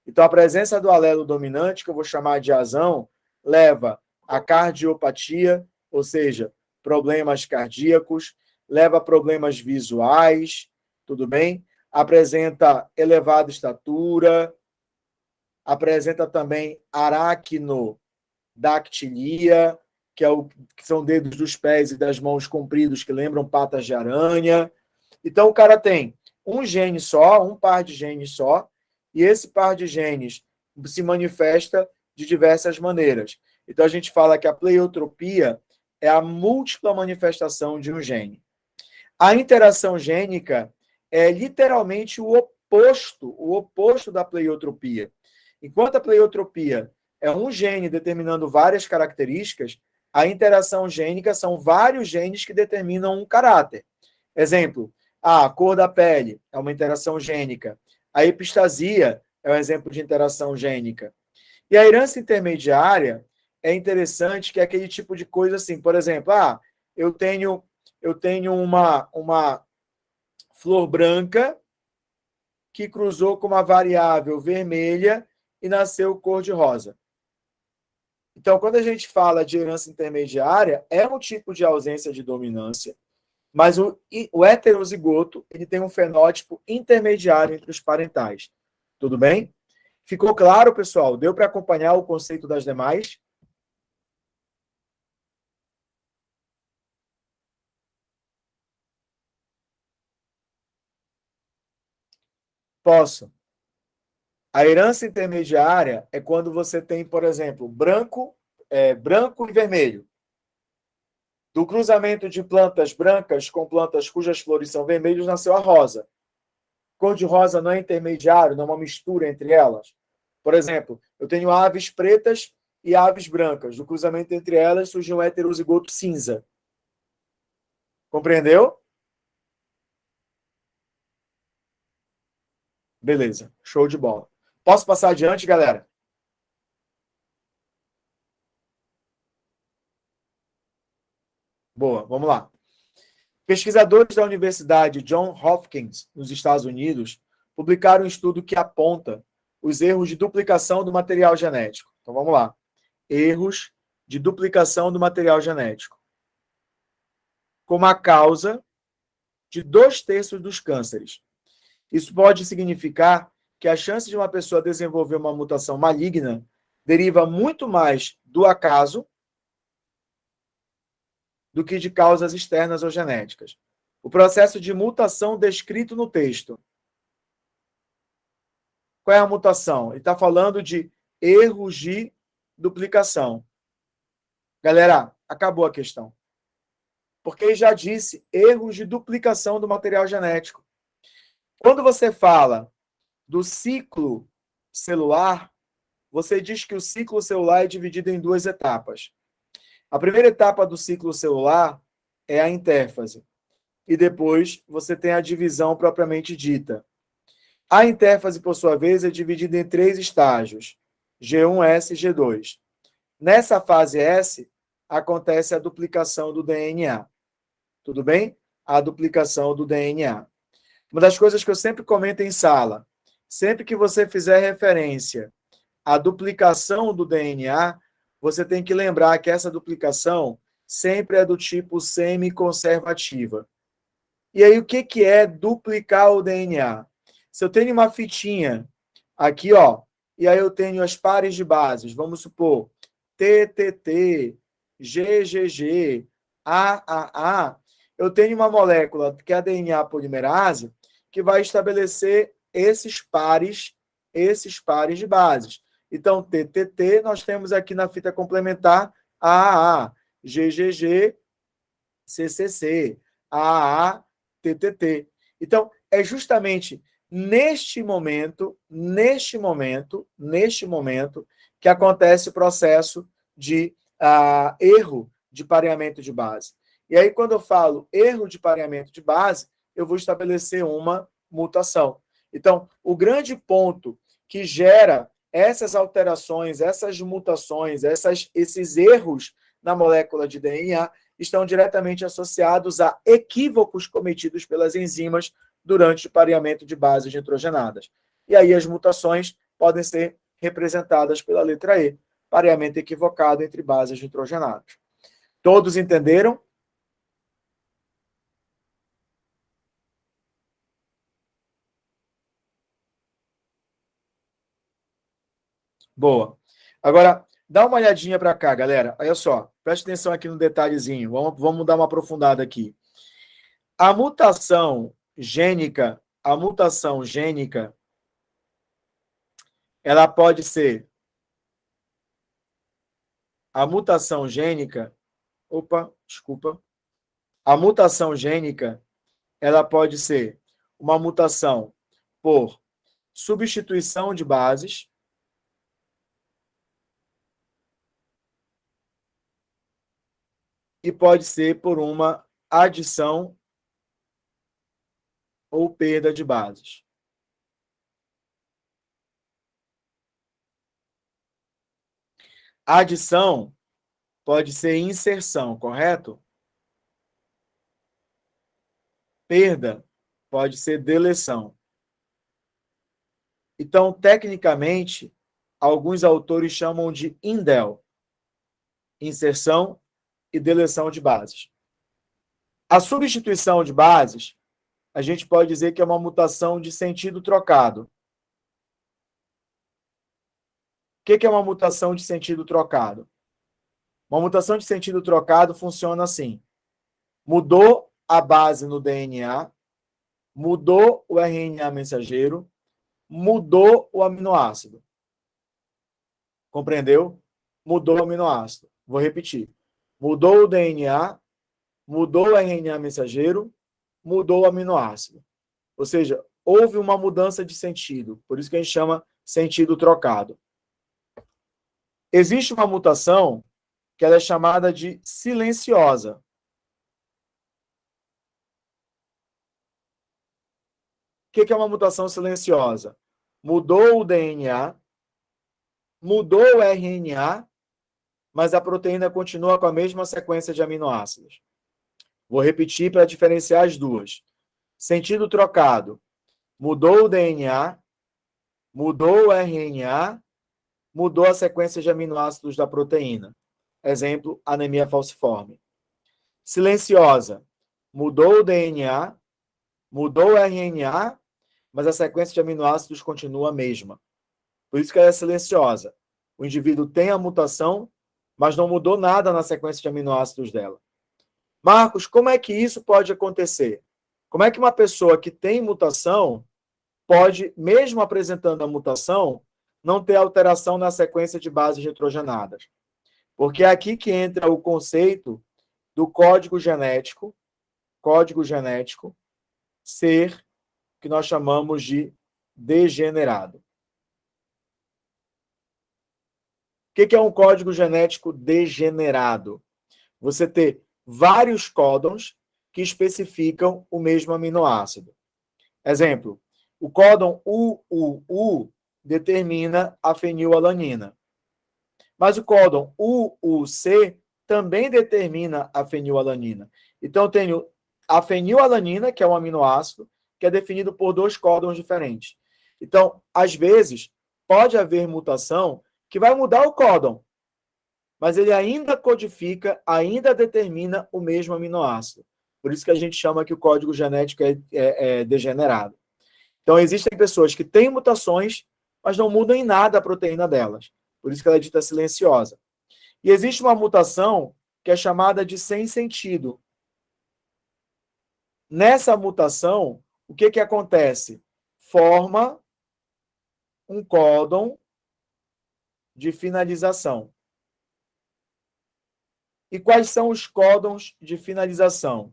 Então, a presença do alelo dominante, que eu vou chamar de azão, leva a cardiopatia, ou seja, problemas cardíacos, leva a problemas visuais, tudo bem? Apresenta elevada estatura, apresenta também aracnodactilia, que são dedos dos pés e das mãos compridos que lembram patas de aranha. Então, o cara tem um gene só, um par de genes só, e esse par de genes se manifesta de diversas maneiras. Então, a gente fala que a pleiotropia é a múltipla manifestação de um gene. A interação gênica é literalmente o oposto da pleiotropia. Enquanto a pleiotropia é um gene determinando várias características, a interação gênica são vários genes que determinam um caráter. Exemplo, a cor da pele é uma interação gênica. A epistasia é um exemplo de interação gênica. E a herança intermediária é interessante, que é aquele tipo de coisa assim, por exemplo, eu tenho uma flor branca que cruzou com uma variável vermelha e nasceu cor-de-rosa. Então, quando a gente fala de herança intermediária, é um tipo de ausência de dominância, mas o heterozigoto ele tem um fenótipo intermediário entre os parentais. Tudo bem? Ficou claro, pessoal? Deu para acompanhar o conceito das demais? Posso. A herança intermediária é quando você tem, por exemplo, branco e vermelho. Do cruzamento de plantas brancas com plantas cujas flores são vermelhas, nasceu a rosa. Cor de rosa não é intermediário, não é uma mistura entre elas. Por exemplo, eu tenho aves pretas e aves brancas. Do cruzamento entre elas surgiu um heterozigoto cinza. Compreendeu? Beleza, show de bola. Posso passar adiante, galera? Boa, vamos lá. Pesquisadores da Universidade Johns Hopkins, nos Estados Unidos, publicaram um estudo que aponta os erros de duplicação do material genético. Então, vamos lá. Erros de duplicação do material genético. Como a causa de 2/3 dos cânceres. Isso pode significar que a chance de uma pessoa desenvolver uma mutação maligna deriva muito mais do acaso do que de causas externas ou genéticas. O processo de mutação descrito no texto. Qual é a mutação? Ele está falando de erros de duplicação. Galera, acabou a questão. Porque ele já disse erros de duplicação do material genético. Quando você fala do ciclo celular, você diz que o ciclo celular é dividido em 2 etapas. A primeira etapa do ciclo celular é a intérfase. E depois você tem a divisão propriamente dita. A intérfase, por sua vez, é dividida em 3 estágios, G1, S e G2. Nessa fase S, acontece a duplicação do DNA. Tudo bem? A duplicação do DNA. Uma das coisas que eu sempre comento em sala, sempre que você fizer referência à duplicação do DNA, você tem que lembrar que essa duplicação sempre é do tipo semi-conservativa. E aí, o que é duplicar o DNA? Se eu tenho uma fitinha aqui, ó, e aí eu tenho as pares de bases, vamos supor, TTT, GGG, AAA, eu tenho uma molécula, que é a DNA polimerase, que vai estabelecer esses pares de bases. Então, TTT, nós temos aqui na fita complementar AAA, GGG, CCC, AAA, TTT. Então, é justamente neste momento, que acontece o processo de erro de pareamento de base. E aí, quando eu falo erro de pareamento de base, eu vou estabelecer uma mutação. Então, o grande ponto que gera essas alterações, essas mutações, esses erros na molécula de DNA estão diretamente associados a equívocos cometidos pelas enzimas durante o pareamento de bases nitrogenadas. E aí as mutações podem ser representadas pela letra E, pareamento equivocado entre bases nitrogenadas. Todos entenderam? Boa. Agora, dá uma olhadinha para cá, galera. Olha só, preste atenção aqui no detalhezinho. Vamos dar uma aprofundada aqui. A mutação gênica, ela pode ser a mutação gênica, a mutação gênica, ela pode ser uma mutação por substituição de bases e pode ser por uma adição ou perda de bases. Adição pode ser inserção, correto? Perda pode ser deleção. Então, tecnicamente, alguns autores chamam de indel, inserção e deleção de bases. A substituição de bases, a gente pode dizer que é uma mutação de sentido trocado. O que é uma mutação de sentido trocado? Uma mutação de sentido trocado funciona assim. Mudou a base no DNA, mudou o RNA mensageiro, mudou o aminoácido. Compreendeu? Mudou o aminoácido. Vou repetir. Mudou o DNA, mudou o RNA mensageiro, mudou o aminoácido. Ou seja, houve uma mudança de sentido. Por isso que a gente chama sentido trocado. Existe uma mutação que ela é chamada de silenciosa. O que é uma mutação silenciosa? Mudou o DNA, mudou o RNA, mas a proteína continua com a mesma sequência de aminoácidos. Vou repetir para diferenciar as duas. Sentido trocado. Mudou o DNA, mudou o RNA, mudou a sequência de aminoácidos da proteína. Exemplo, anemia falciforme. Silenciosa. Mudou o DNA, mudou o RNA, mas a sequência de aminoácidos continua a mesma. Por isso que ela é silenciosa. O indivíduo tem a mutação, mas não mudou nada na sequência de aminoácidos dela. Marcos, como é que isso pode acontecer? Como é que uma pessoa que tem mutação pode, mesmo apresentando a mutação, não ter alteração na sequência de bases nitrogenadas? Porque é aqui que entra o conceito do código genético ser que nós chamamos de degenerado. O que é um código genético degenerado? Você ter vários códons que especificam o mesmo aminoácido. Exemplo, o códon UUU determina a fenilalanina. Mas o códon UUC também determina a fenilalanina. Então, eu tenho a fenilalanina, que é um aminoácido, que é definido por dois códons diferentes. Então, às vezes, pode haver mutação que vai mudar o códon, mas ele ainda codifica, ainda determina o mesmo aminoácido. Por isso que a gente chama que o código genético é degenerado. Então, existem pessoas que têm mutações, mas não mudam em nada a proteína delas. Por isso que ela é dita silenciosa. E existe uma mutação que é chamada de sem sentido. Nessa mutação, o que acontece? Forma um códon de finalização. E quais são os códons de finalização?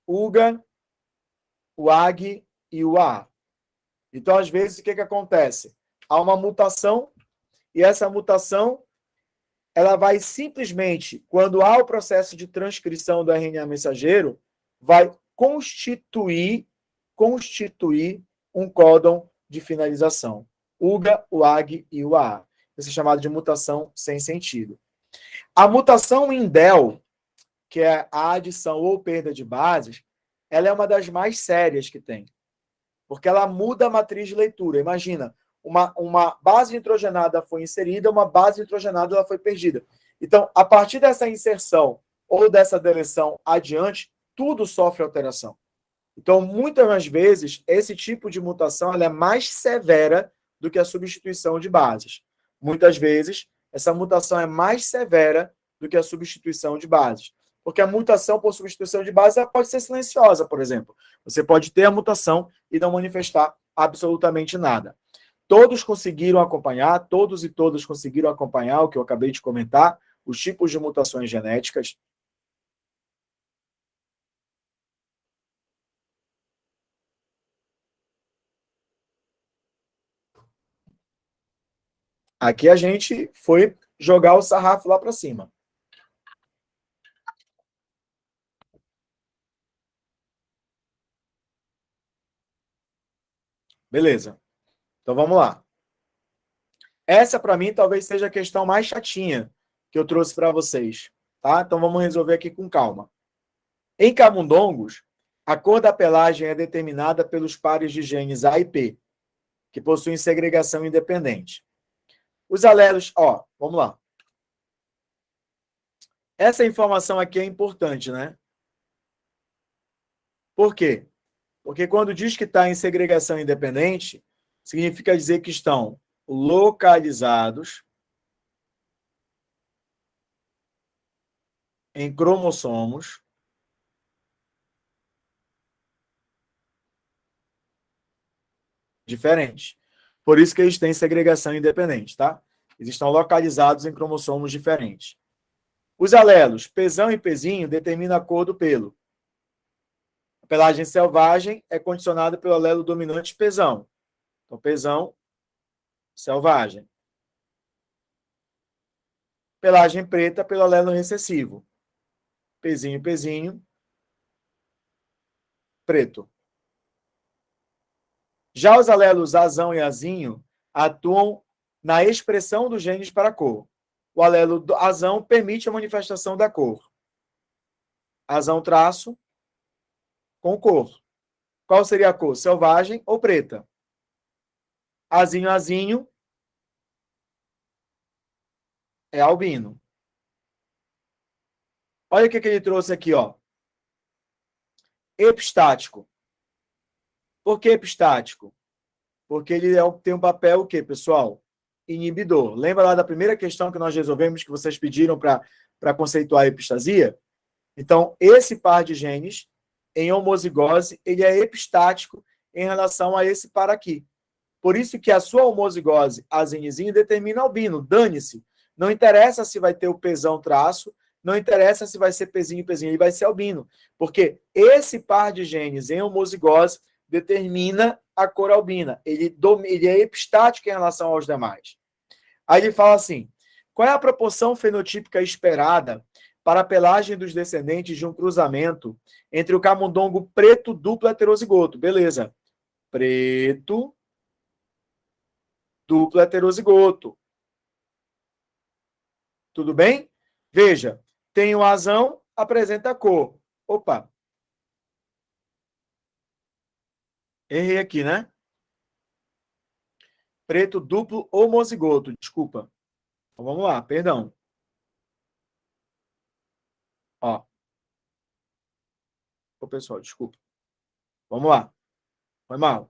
UGA, o AG e o A. Então, às vezes, o que acontece? Há uma mutação, e essa mutação ela vai simplesmente, quando há o processo de transcrição do RNA mensageiro, vai constituir um códon de finalização. UGA, o AG e o A. Isso é chamado de mutação sem sentido. A mutação indel, que é a adição ou perda de bases, ela é uma das mais sérias que tem, porque ela muda a matriz de leitura. Imagina, uma base nitrogenada foi inserida, uma base nitrogenada ela foi perdida. Então, a partir dessa inserção ou dessa deleção adiante, tudo sofre alteração. Então, muitas das vezes, esse tipo de mutação ela é mais severa do que a substituição de bases. Muitas vezes, essa mutação é mais severa do que a substituição de bases. Porque a mutação por substituição de base pode ser silenciosa, por exemplo. Você pode ter a mutação e não manifestar absolutamente nada. Todos conseguiram acompanhar, todos e todas conseguiram acompanhar o que eu acabei de comentar, os tipos de mutações genéticas. Aqui a gente foi jogar o sarrafo lá para cima. Beleza. Então vamos lá. Essa, para mim, talvez seja a questão mais chatinha que eu trouxe para vocês. Tá? Então vamos resolver aqui com calma. Em camundongos, a cor da pelagem é determinada pelos pares de genes A e P, que possuem segregação independente. Os alelos, vamos lá. Essa informação aqui é importante, né? Por quê? Porque quando diz que está em segregação independente, significa dizer que estão localizados em cromossomos diferentes. Por isso que eles têm segregação independente, tá? Eles estão localizados em cromossomos diferentes. Os alelos, Pzão e Pzinho, determinam a cor do pelo. A pelagem selvagem é condicionada pelo alelo dominante Pzão. Então, Pzão, selvagem. Pelagem preta pelo alelo recessivo. Pzinho, Pzinho, preto. Já os alelos azão e azinho atuam na expressão dos genes para a cor. O alelo azão permite a manifestação da cor. Azão traço com cor. Qual seria a cor? Selvagem ou preta? Azinho, azinho é albino. Olha o que ele trouxe aqui, ó. Epistático. Por que epistático? Porque ele tem um papel o quê, pessoal? Inibidor. Lembra lá da primeira questão que nós resolvemos, que vocês pediram para conceituar a epistasia? Então, esse par de genes, em homozigose, ele é epistático em relação a esse par aqui. Por isso que a sua homozigose azinizinho determina albino. Dane-se. Não interessa se vai ter o Pzão traço, não interessa se vai ser Pzinho, Pzinho, ele vai ser albino. Porque esse par de genes em homozigose determina a cor albina. Ele é epistático em relação aos demais. Aí ele fala assim, qual é a proporção fenotípica esperada para a pelagem dos descendentes de um cruzamento entre o camundongo preto duplo heterozigoto? Beleza. Preto duplo heterozigoto. Tudo bem? Veja, tem o azão, apresenta a cor. Opa. Errei aqui, né? Preto duplo homozigoto, desculpa. Então, vamos lá, perdão. Ó. Ô, pessoal, desculpa. Vamos lá. Foi mal.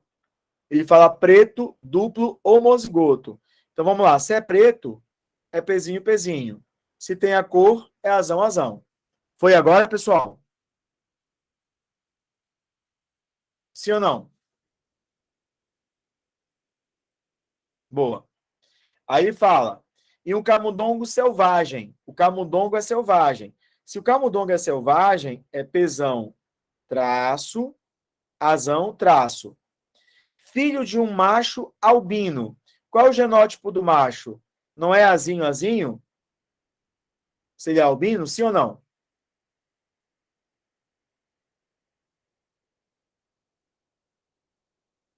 Ele fala preto duplo homozigoto. Então, vamos lá. Se é preto, é Pzinho, Pzinho. Se tem a cor, é azão, azão. Foi agora, pessoal? Sim ou não? Boa. Aí fala, e um camundongo selvagem. O camundongo é selvagem. Se o camundongo é selvagem, é Pzão, traço, azão, traço. Filho de um macho albino. Qual é o genótipo do macho? Não é azinho, azinho? Seria albino, sim ou não?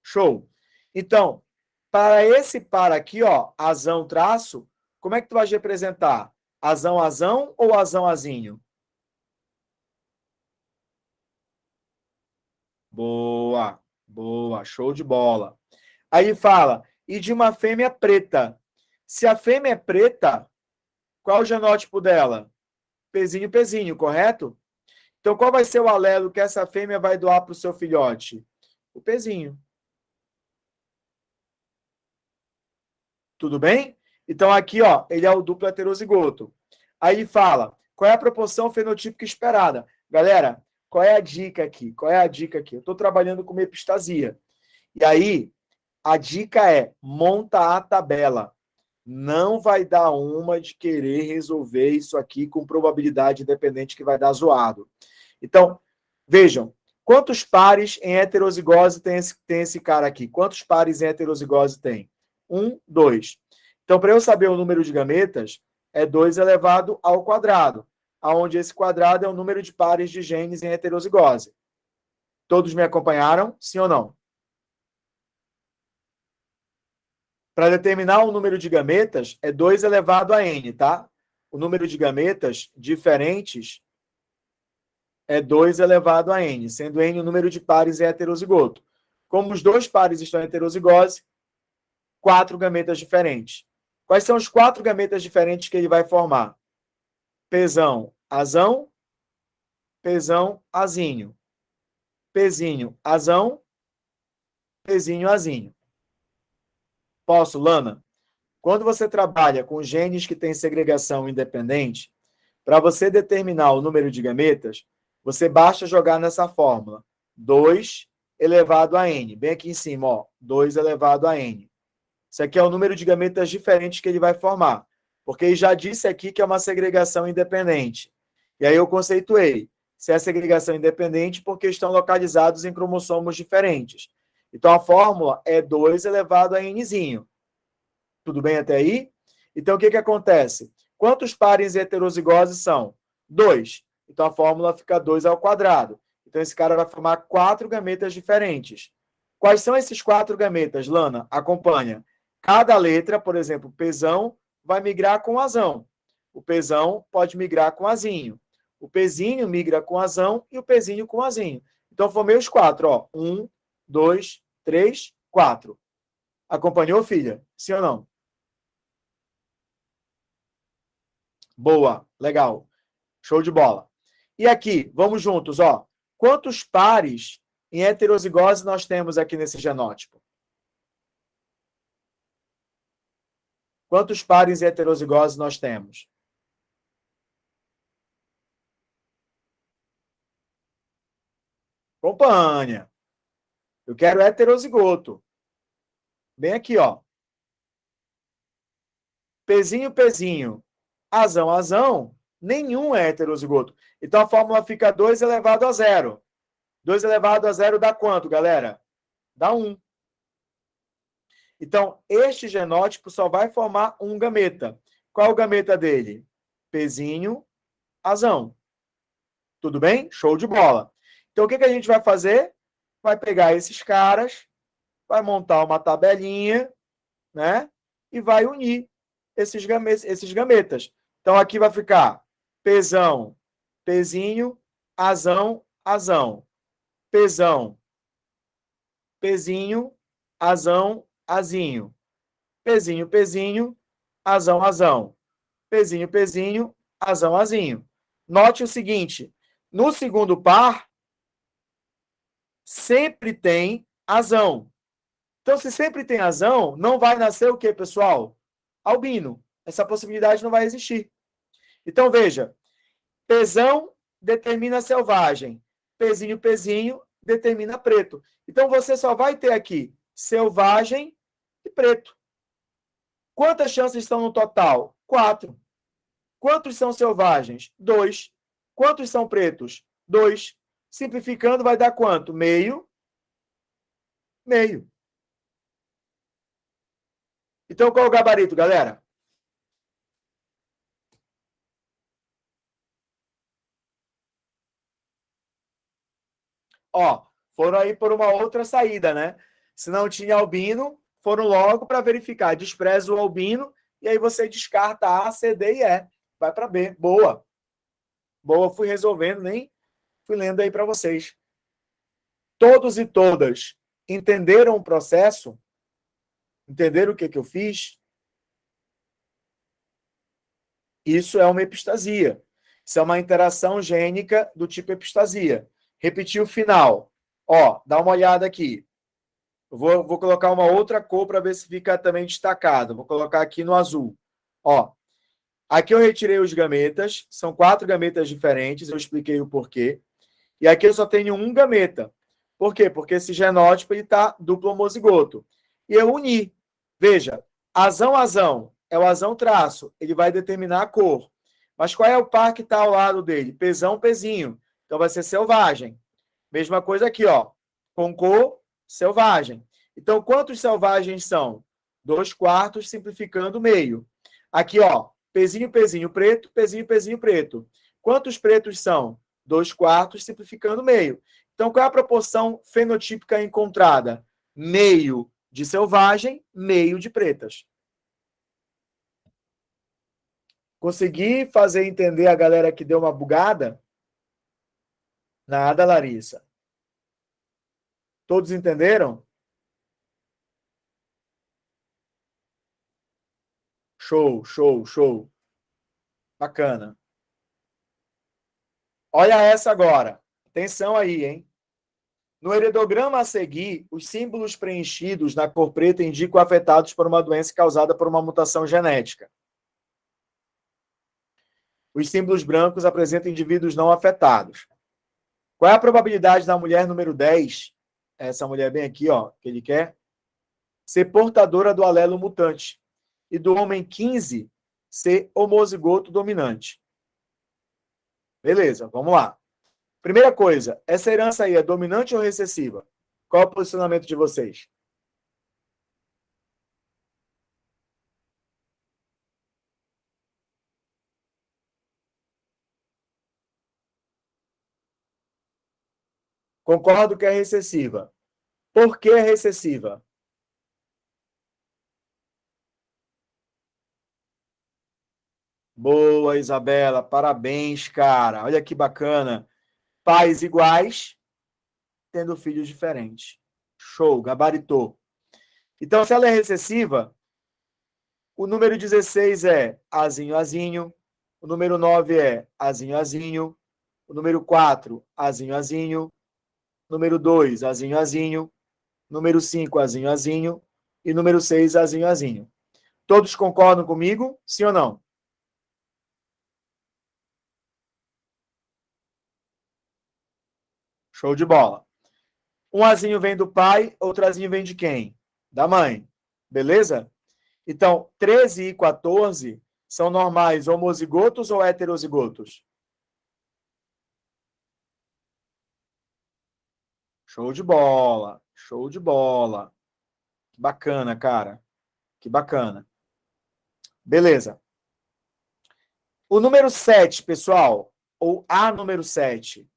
Show. Então, para esse par aqui, ó, azão, traço, como é que tu vai representar? Azão, azão ou azão, azinho? Boa, boa, show de bola. Aí fala, e de uma fêmea preta. Se a fêmea é preta, qual é o genótipo dela? Pzinho, Pzinho, correto? Então, qual vai ser o alelo que essa fêmea vai doar para o seu filhote? O Pzinho. Tudo bem? Então, aqui, ó, ele é o duplo heterozigoto. Aí fala, qual é a proporção fenotípica esperada? Galera, qual é a dica aqui? Qual é a dica aqui? Eu estou trabalhando com epistasia. E aí, a dica é, monta a tabela. Não vai dar uma de querer resolver isso aqui com probabilidade independente que vai dar zoado. Então, vejam, quantos pares em heterozigose tem esse cara aqui? Quantos pares em heterozigose tem? 1, 2. Então, para eu saber o número de gametas, é 2 elevado ao quadrado, onde esse quadrado é o número de pares de genes em heterozigose. Todos me acompanharam? Sim ou não? Para determinar o número de gametas, é 2 elevado a n, tá? O número de gametas diferentes é 2 elevado a n, sendo n o número de pares em heterozigoto. Como os dois pares estão em heterozigose, 4 gametas diferentes. Quais são os 4 gametas diferentes que ele vai formar? Pzão, azão, Pzão, azinho. Pzinho, azão, Pzinho, azinho. Posso, Lana? Quando você trabalha com genes que têm segregação independente, para você determinar o número de gametas, você basta jogar nessa fórmula. 2 elevado a n. Bem aqui em cima, ó. 2 elevado a n. Isso aqui é o número de gametas diferentes que ele vai formar. Porque ele já disse aqui que é uma segregação independente. E aí eu conceituei. Se é segregação independente, porque estão localizados em cromossomos diferentes. Então a fórmula é 2 elevado a nzinho. Tudo bem até aí? Então o que acontece? Quantos pares heterozigose são? 2. Então, a fórmula fica 2 ao quadrado. Então, esse cara vai formar 4 gametas diferentes. Quais são esses 4 gametas, Lana? Acompanha. Cada letra, por exemplo, Pzão, vai migrar com Azão. O Pzão pode migrar com Azinho. O Pzinho migra com Azão e o Pzinho com Azinho. Então, formei os 4. Ó. 1, 2, 3, 4. Acompanhou, filha? Sim ou não? Boa, legal. Show de bola. E aqui, vamos juntos, ó. Quantos pares em heterozigose nós temos aqui nesse genótipo? Quantos pares em heterozigose nós temos? Acompanha. Eu quero heterozigoto. Bem aqui, ó. Pzinho, Pzinho. Azão, Azão. Nenhum é heterozigoto. Então a fórmula fica 2 elevado a 0. 2 elevado a 0 dá quanto, galera? Dá 1. Então, este genótipo só vai formar um gameta. Qual é o gameta dele? Pzinho, Azão. Tudo bem? Show de bola. Então, o que a gente vai fazer? Vai pegar esses caras, vai montar uma tabelinha, né? E vai unir esses gametas. Então, aqui vai ficar Pzão, Pzinho, Azão, Azão. Pzão, Pzinho, Azão, Azinho. Pzinho, Pzinho, Azão, Azão. Pzinho, Pzinho, Azão, Azinho. Note o seguinte, no segundo par, sempre tem Azão. Então, se sempre tem Azão, não vai nascer o quê, pessoal? Albino. Essa possibilidade não vai existir. Então, veja, Pzão determina selvagem. Pzinho, Pzinho determina preto. Então, você só vai ter aqui selvagem e preto. Quantas chances são no total? 4. Quantos são selvagens? 2. Quantos são pretos? 2. Simplificando, vai dar quanto? Meio. Meio. Então, qual é o gabarito, galera? Ó, foram aí por uma outra saída, né? Se não tinha albino, foram logo para verificar. Despreza o albino e aí você descarta A, C, D e E. Vai para B. Boa. Boa, fui resolvendo, nem fui lendo aí para vocês. Todos e todas entenderam o processo? Entenderam o que eu fiz? Isso é uma epistasia. Isso é uma interação gênica do tipo epistasia. Repetir o final. Ó, dá uma olhada aqui. Eu vou colocar uma outra cor para ver se fica também destacado. Vou colocar aqui no azul. Ó, aqui eu retirei os gametas. São 4 gametas diferentes. Eu expliquei o porquê. E aqui eu só tenho um gameta. Por quê? Porque esse genótipo está duplo homozigoto. E eu uni. Veja, azão, azão é o azão traço. Ele vai determinar a cor. Mas qual é o par que está ao lado dele? Pezão, pezinho. Então vai ser selvagem. Mesma coisa aqui, ó. Com cor, selvagem. Então, quantos selvagens são? 2/4, simplificando meio. Aqui, ó. Pezinho, pezinho preto, pezinho, pezinho preto. Quantos pretos são? 2/4, simplificando meio. Então, qual é a proporção fenotípica encontrada? Meio de selvagem, meio de pretas. Consegui fazer entender a galera que deu uma bugada? Nada, Larissa. Todos entenderam? Show, show, show. Bacana. Olha essa agora. Atenção aí, hein? No heredograma a seguir, os símbolos preenchidos na cor preta indicam afetados por uma doença causada por uma mutação genética. Os símbolos brancos apresentam indivíduos não afetados. Qual é a probabilidade da mulher número 10, essa mulher bem aqui, ó, que ele quer, ser portadora do alelo mutante, e do homem 15 ser homozigoto dominante? Beleza, vamos lá. Primeira coisa, essa herança aí é dominante ou recessiva? Qual é o posicionamento de vocês? Concordo que é recessiva. Por que é recessiva? Boa, Isabela. Parabéns, cara. Olha que bacana. Pais iguais, tendo filhos diferentes. Show, gabaritou. Então, se ela é recessiva, o número 16 é azinho, azinho. O número 9 é azinho, azinho. O número 4, azinho, azinho. Número 2, azinho, azinho. Número 5, azinho, azinho. E número 6, azinho, azinho. Todos concordam comigo? Sim ou não? Show de bola. Um azinho vem do pai, outro azinho vem de quem? Da mãe. Beleza? Então, 13 e 14 são normais homozigotos ou heterozigotos? Show de bola. Show de bola. Que bacana, cara. Que bacana. Beleza. O número 7, pessoal, ou a número 7,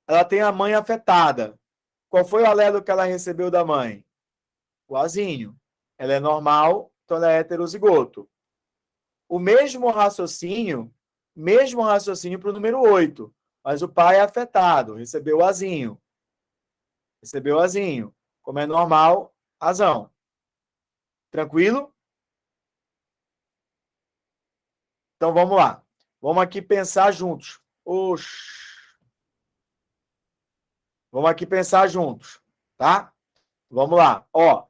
ela tem a mãe afetada. Qual foi o alelo que ela recebeu da mãe? O azinho. Ela é normal, então ela é heterozigoto. O mesmo raciocínio para o número 8, mas o pai é afetado, recebeu o azinho. Recebeu o azinho. Como é normal, azão. Tranquilo? Então vamos lá. Vamos aqui pensar juntos. Vamos aqui pensar juntos, tá? Vamos lá. Ó,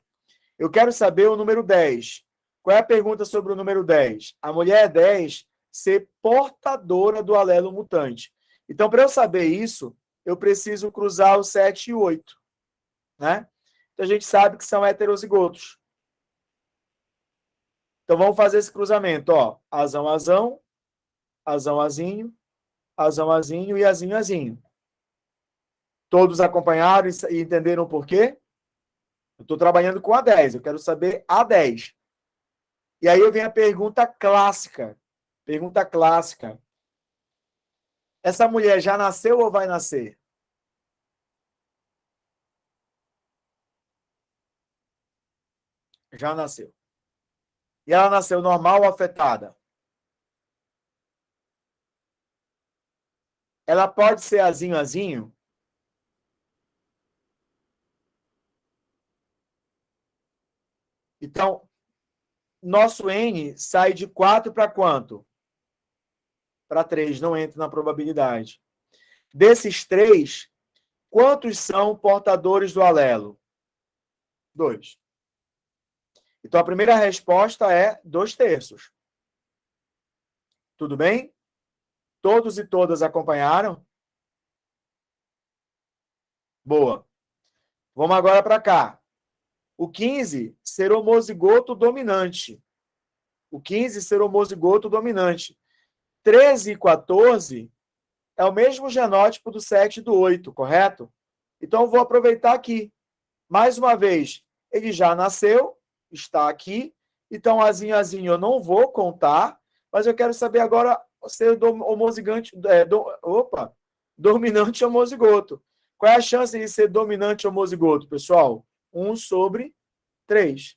eu quero saber o número 10. Qual é a pergunta sobre o número 10? A mulher 10 ser portadora do alelo mutante. Então, para eu saber isso, eu preciso cruzar o 7 e o 8, né? Então, a gente sabe que são heterozigotos. Então, vamos fazer esse cruzamento, ó. Azão, azão, azão, azinho, azão, azinho e azinho, azinho. Todos acompanharam e entenderam por quê? Eu estou trabalhando com a 10, eu quero saber a 10. E aí eu venho a pergunta clássica. Pergunta clássica. Essa mulher já nasceu ou vai nascer? Já nasceu. E ela nasceu normal ou afetada? Ela pode ser azinho, azinho? Então, nosso N sai de 4 para quanto? Para 3, não entra na probabilidade. Desses 3, quantos são portadores do alelo? 2. Então, a primeira resposta é 2/3. Tudo bem? Todos e todas acompanharam? Boa. Vamos agora para cá. O 15, ser homozigoto dominante. O 15, ser homozigoto dominante. 13 e 14 é o mesmo genótipo do 7 e do 8, correto? Então, eu vou aproveitar aqui. Mais uma vez, ele já nasceu, está aqui. Então, azinho, azinho, eu não vou contar, mas eu quero saber agora ser homozigante, dominante homozigoto. Qual é a chance de ser dominante homozigoto, pessoal? 1/3.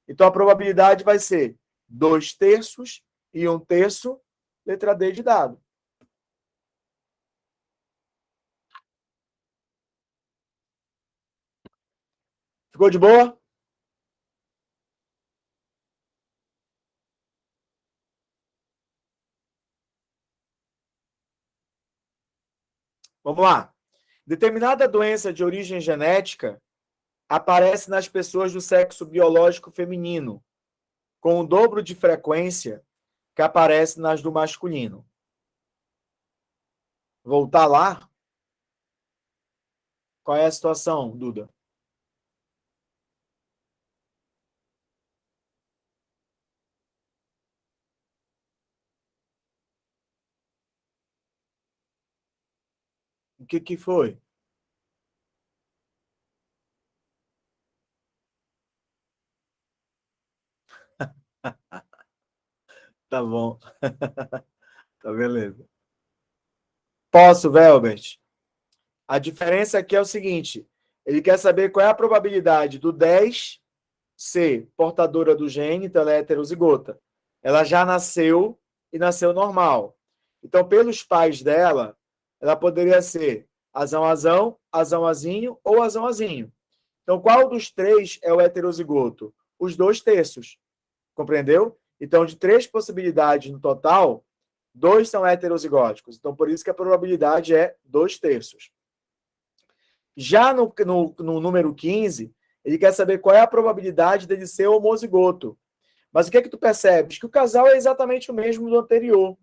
Então, a probabilidade vai ser 2/3 e 1/3, letra D de dado. Ficou de boa? Vamos lá. Determinada doença de origem genética aparece nas pessoas do sexo biológico feminino, com o dobro de frequência que aparece nas do masculino. Voltar lá? Qual é a situação, Duda? O que que foi? Tá bom. Tá beleza. Posso, Velbert? A diferença aqui é o seguinte, ele quer saber qual é a probabilidade do 10 ser portadora do gene, então ela é heterozigota. Ela já nasceu e nasceu normal. Então, pelos pais dela, ela poderia ser azão-azão, azão-azinho ou azão-azinho. Então, qual dos três é o heterozigoto? Os 2/3. Compreendeu? Então, de 3 possibilidades no total, 2 são heterozigóticos. Então, por isso que a probabilidade é 2/3. Já no número 15, ele quer saber qual é a probabilidade dele ser homozigoto. Mas o que é que tu percebes? Que o casal é exatamente o mesmo do anterior.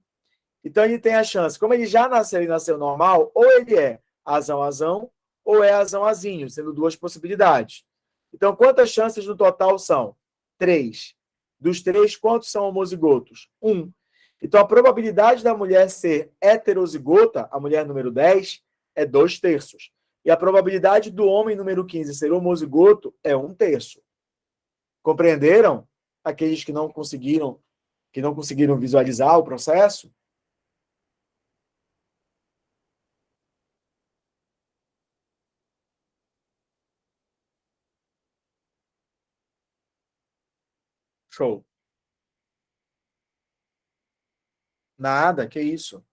Então ele tem a chance, como ele já nasceu e nasceu normal, ou ele é azão-azão, ou é azão-azinho, sendo 2 possibilidades. Então, quantas chances no total são? 3. Dos 3, quantos são homozigotos? 1. Então, a probabilidade da mulher ser heterozigota, a mulher número 10, é 2/3. E a probabilidade do homem número 15 ser homozigoto é 1/3. Compreenderam? Aqueles que não conseguiram visualizar o processo? Show. Nada, que isso.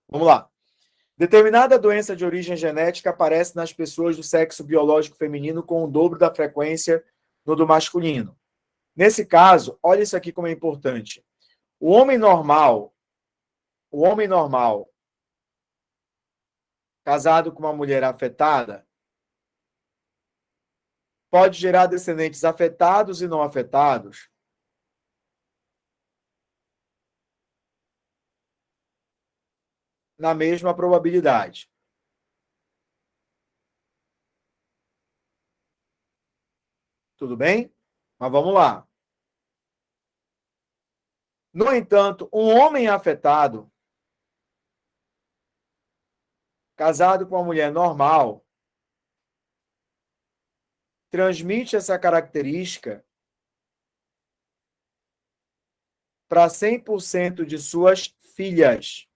Vamos lá. Determinada doença de origem genética aparece nas pessoas do sexo biológico feminino com o dobro da frequência no do masculino. Nesse caso, olha isso aqui como é importante. O homem normal, casado com uma mulher afetada, pode gerar descendentes afetados e não afetados na mesma probabilidade. Tudo bem? Mas vamos lá. No entanto, um homem afetado, casado com uma mulher normal, transmite essa característica para 100% de suas filhas,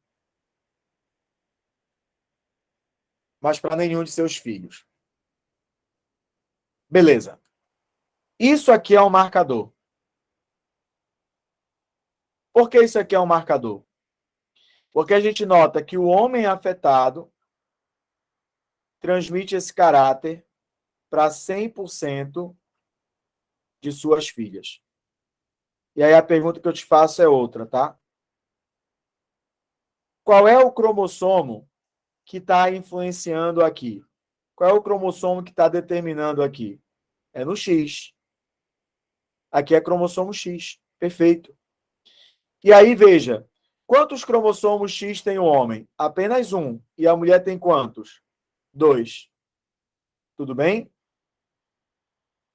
mas para nenhum de seus filhos. Beleza. Isso aqui é um marcador. Por que isso aqui é um marcador? Porque a gente nota que o homem afetado transmite esse caráter para 100% de suas filhas. E aí a pergunta que eu te faço é outra, tá? Qual é o cromossomo que está influenciando aqui? Qual é o cromossomo que está determinando aqui? É no X. Aqui é cromossomo X. Perfeito. E aí, veja, quantos cromossomos X tem o homem? Apenas um. E a mulher tem quantos? 2. Tudo bem?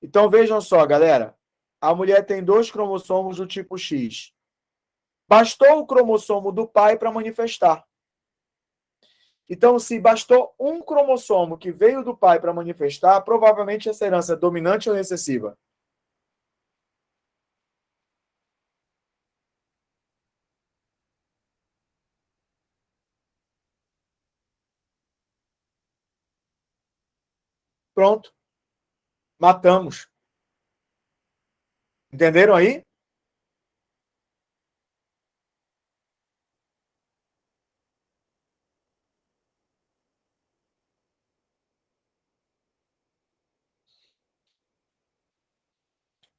Então, vejam só, galera. A mulher tem 2 cromossomos do tipo X. Bastou o cromossomo do pai para manifestar. Então, se bastou um cromossomo que veio do pai para manifestar, provavelmente essa herança é dominante ou recessiva? Pronto. Matamos. Entenderam aí?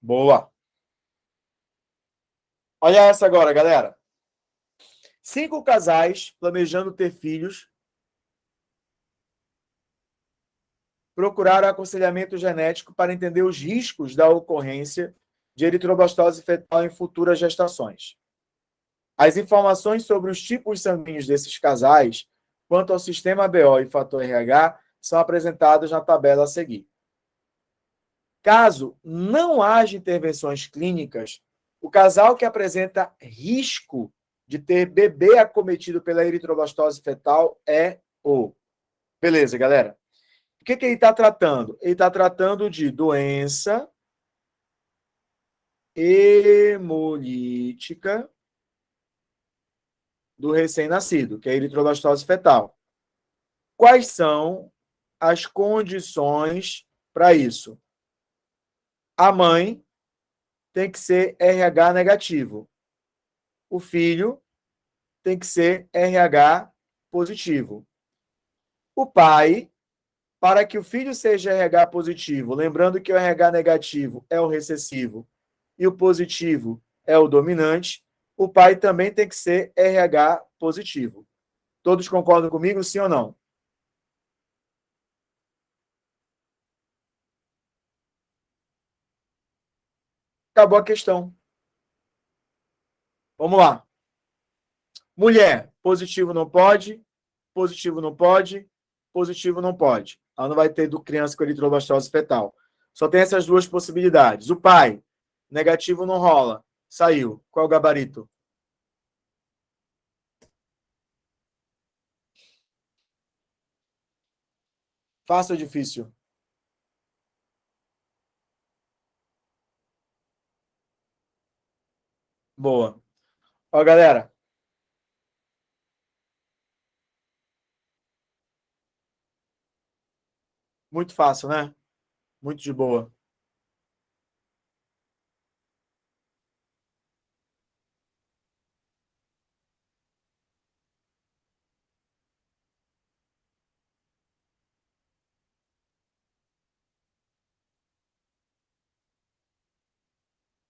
Boa. Olha essa agora, galera. 5 casais planejando ter filhos procuraram aconselhamento genético para entender os riscos da ocorrência de eritroblastose fetal em futuras gestações. As informações sobre os tipos sanguíneos desses casais, quanto ao sistema BO e fator RH, são apresentadas na tabela a seguir. Caso não haja intervenções clínicas, o casal que apresenta risco de ter bebê acometido pela eritroblastose fetal é o... Beleza, galera. O que ele está tratando? Ele está tratando de doença hemolítica do recém-nascido, que é a eritroblastose fetal. Quais são as condições para isso? A mãe tem que ser RH negativo. O filho tem que ser RH positivo. O pai, para que o filho seja RH positivo, lembrando que o RH negativo é o recessivo e o positivo é o dominante, o pai também tem que ser RH positivo. Todos concordam comigo, sim ou não? Acabou a questão. Vamos lá. Mulher, positivo não pode, positivo não pode, positivo não pode. Ela não vai ter do criança com eritroblastose fetal. Só tem essas duas possibilidades. O pai, negativo não rola. Saiu. Qual é o gabarito? Fácil ou difícil? Boa. Ó, galera, muito fácil, né? Muito de boa.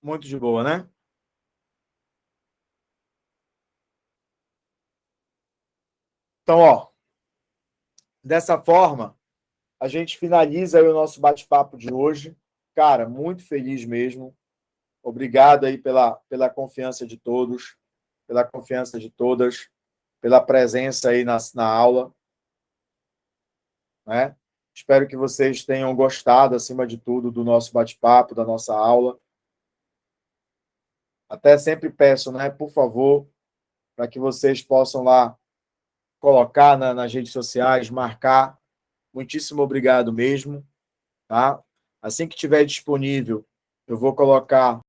Muito de boa, né? Então, ó, dessa forma, a gente finaliza aí o nosso bate-papo de hoje. Cara, muito feliz mesmo. Obrigado aí pela confiança de todos, pela confiança de todas, pela presença aí na aula, né? Espero que vocês tenham gostado, acima de tudo, do nosso bate-papo, da nossa aula. Até sempre peço, né, por favor, para que vocês possam lá colocar nas redes sociais, marcar. Muitíssimo obrigado mesmo, tá? Assim que tiver disponível, eu vou colocar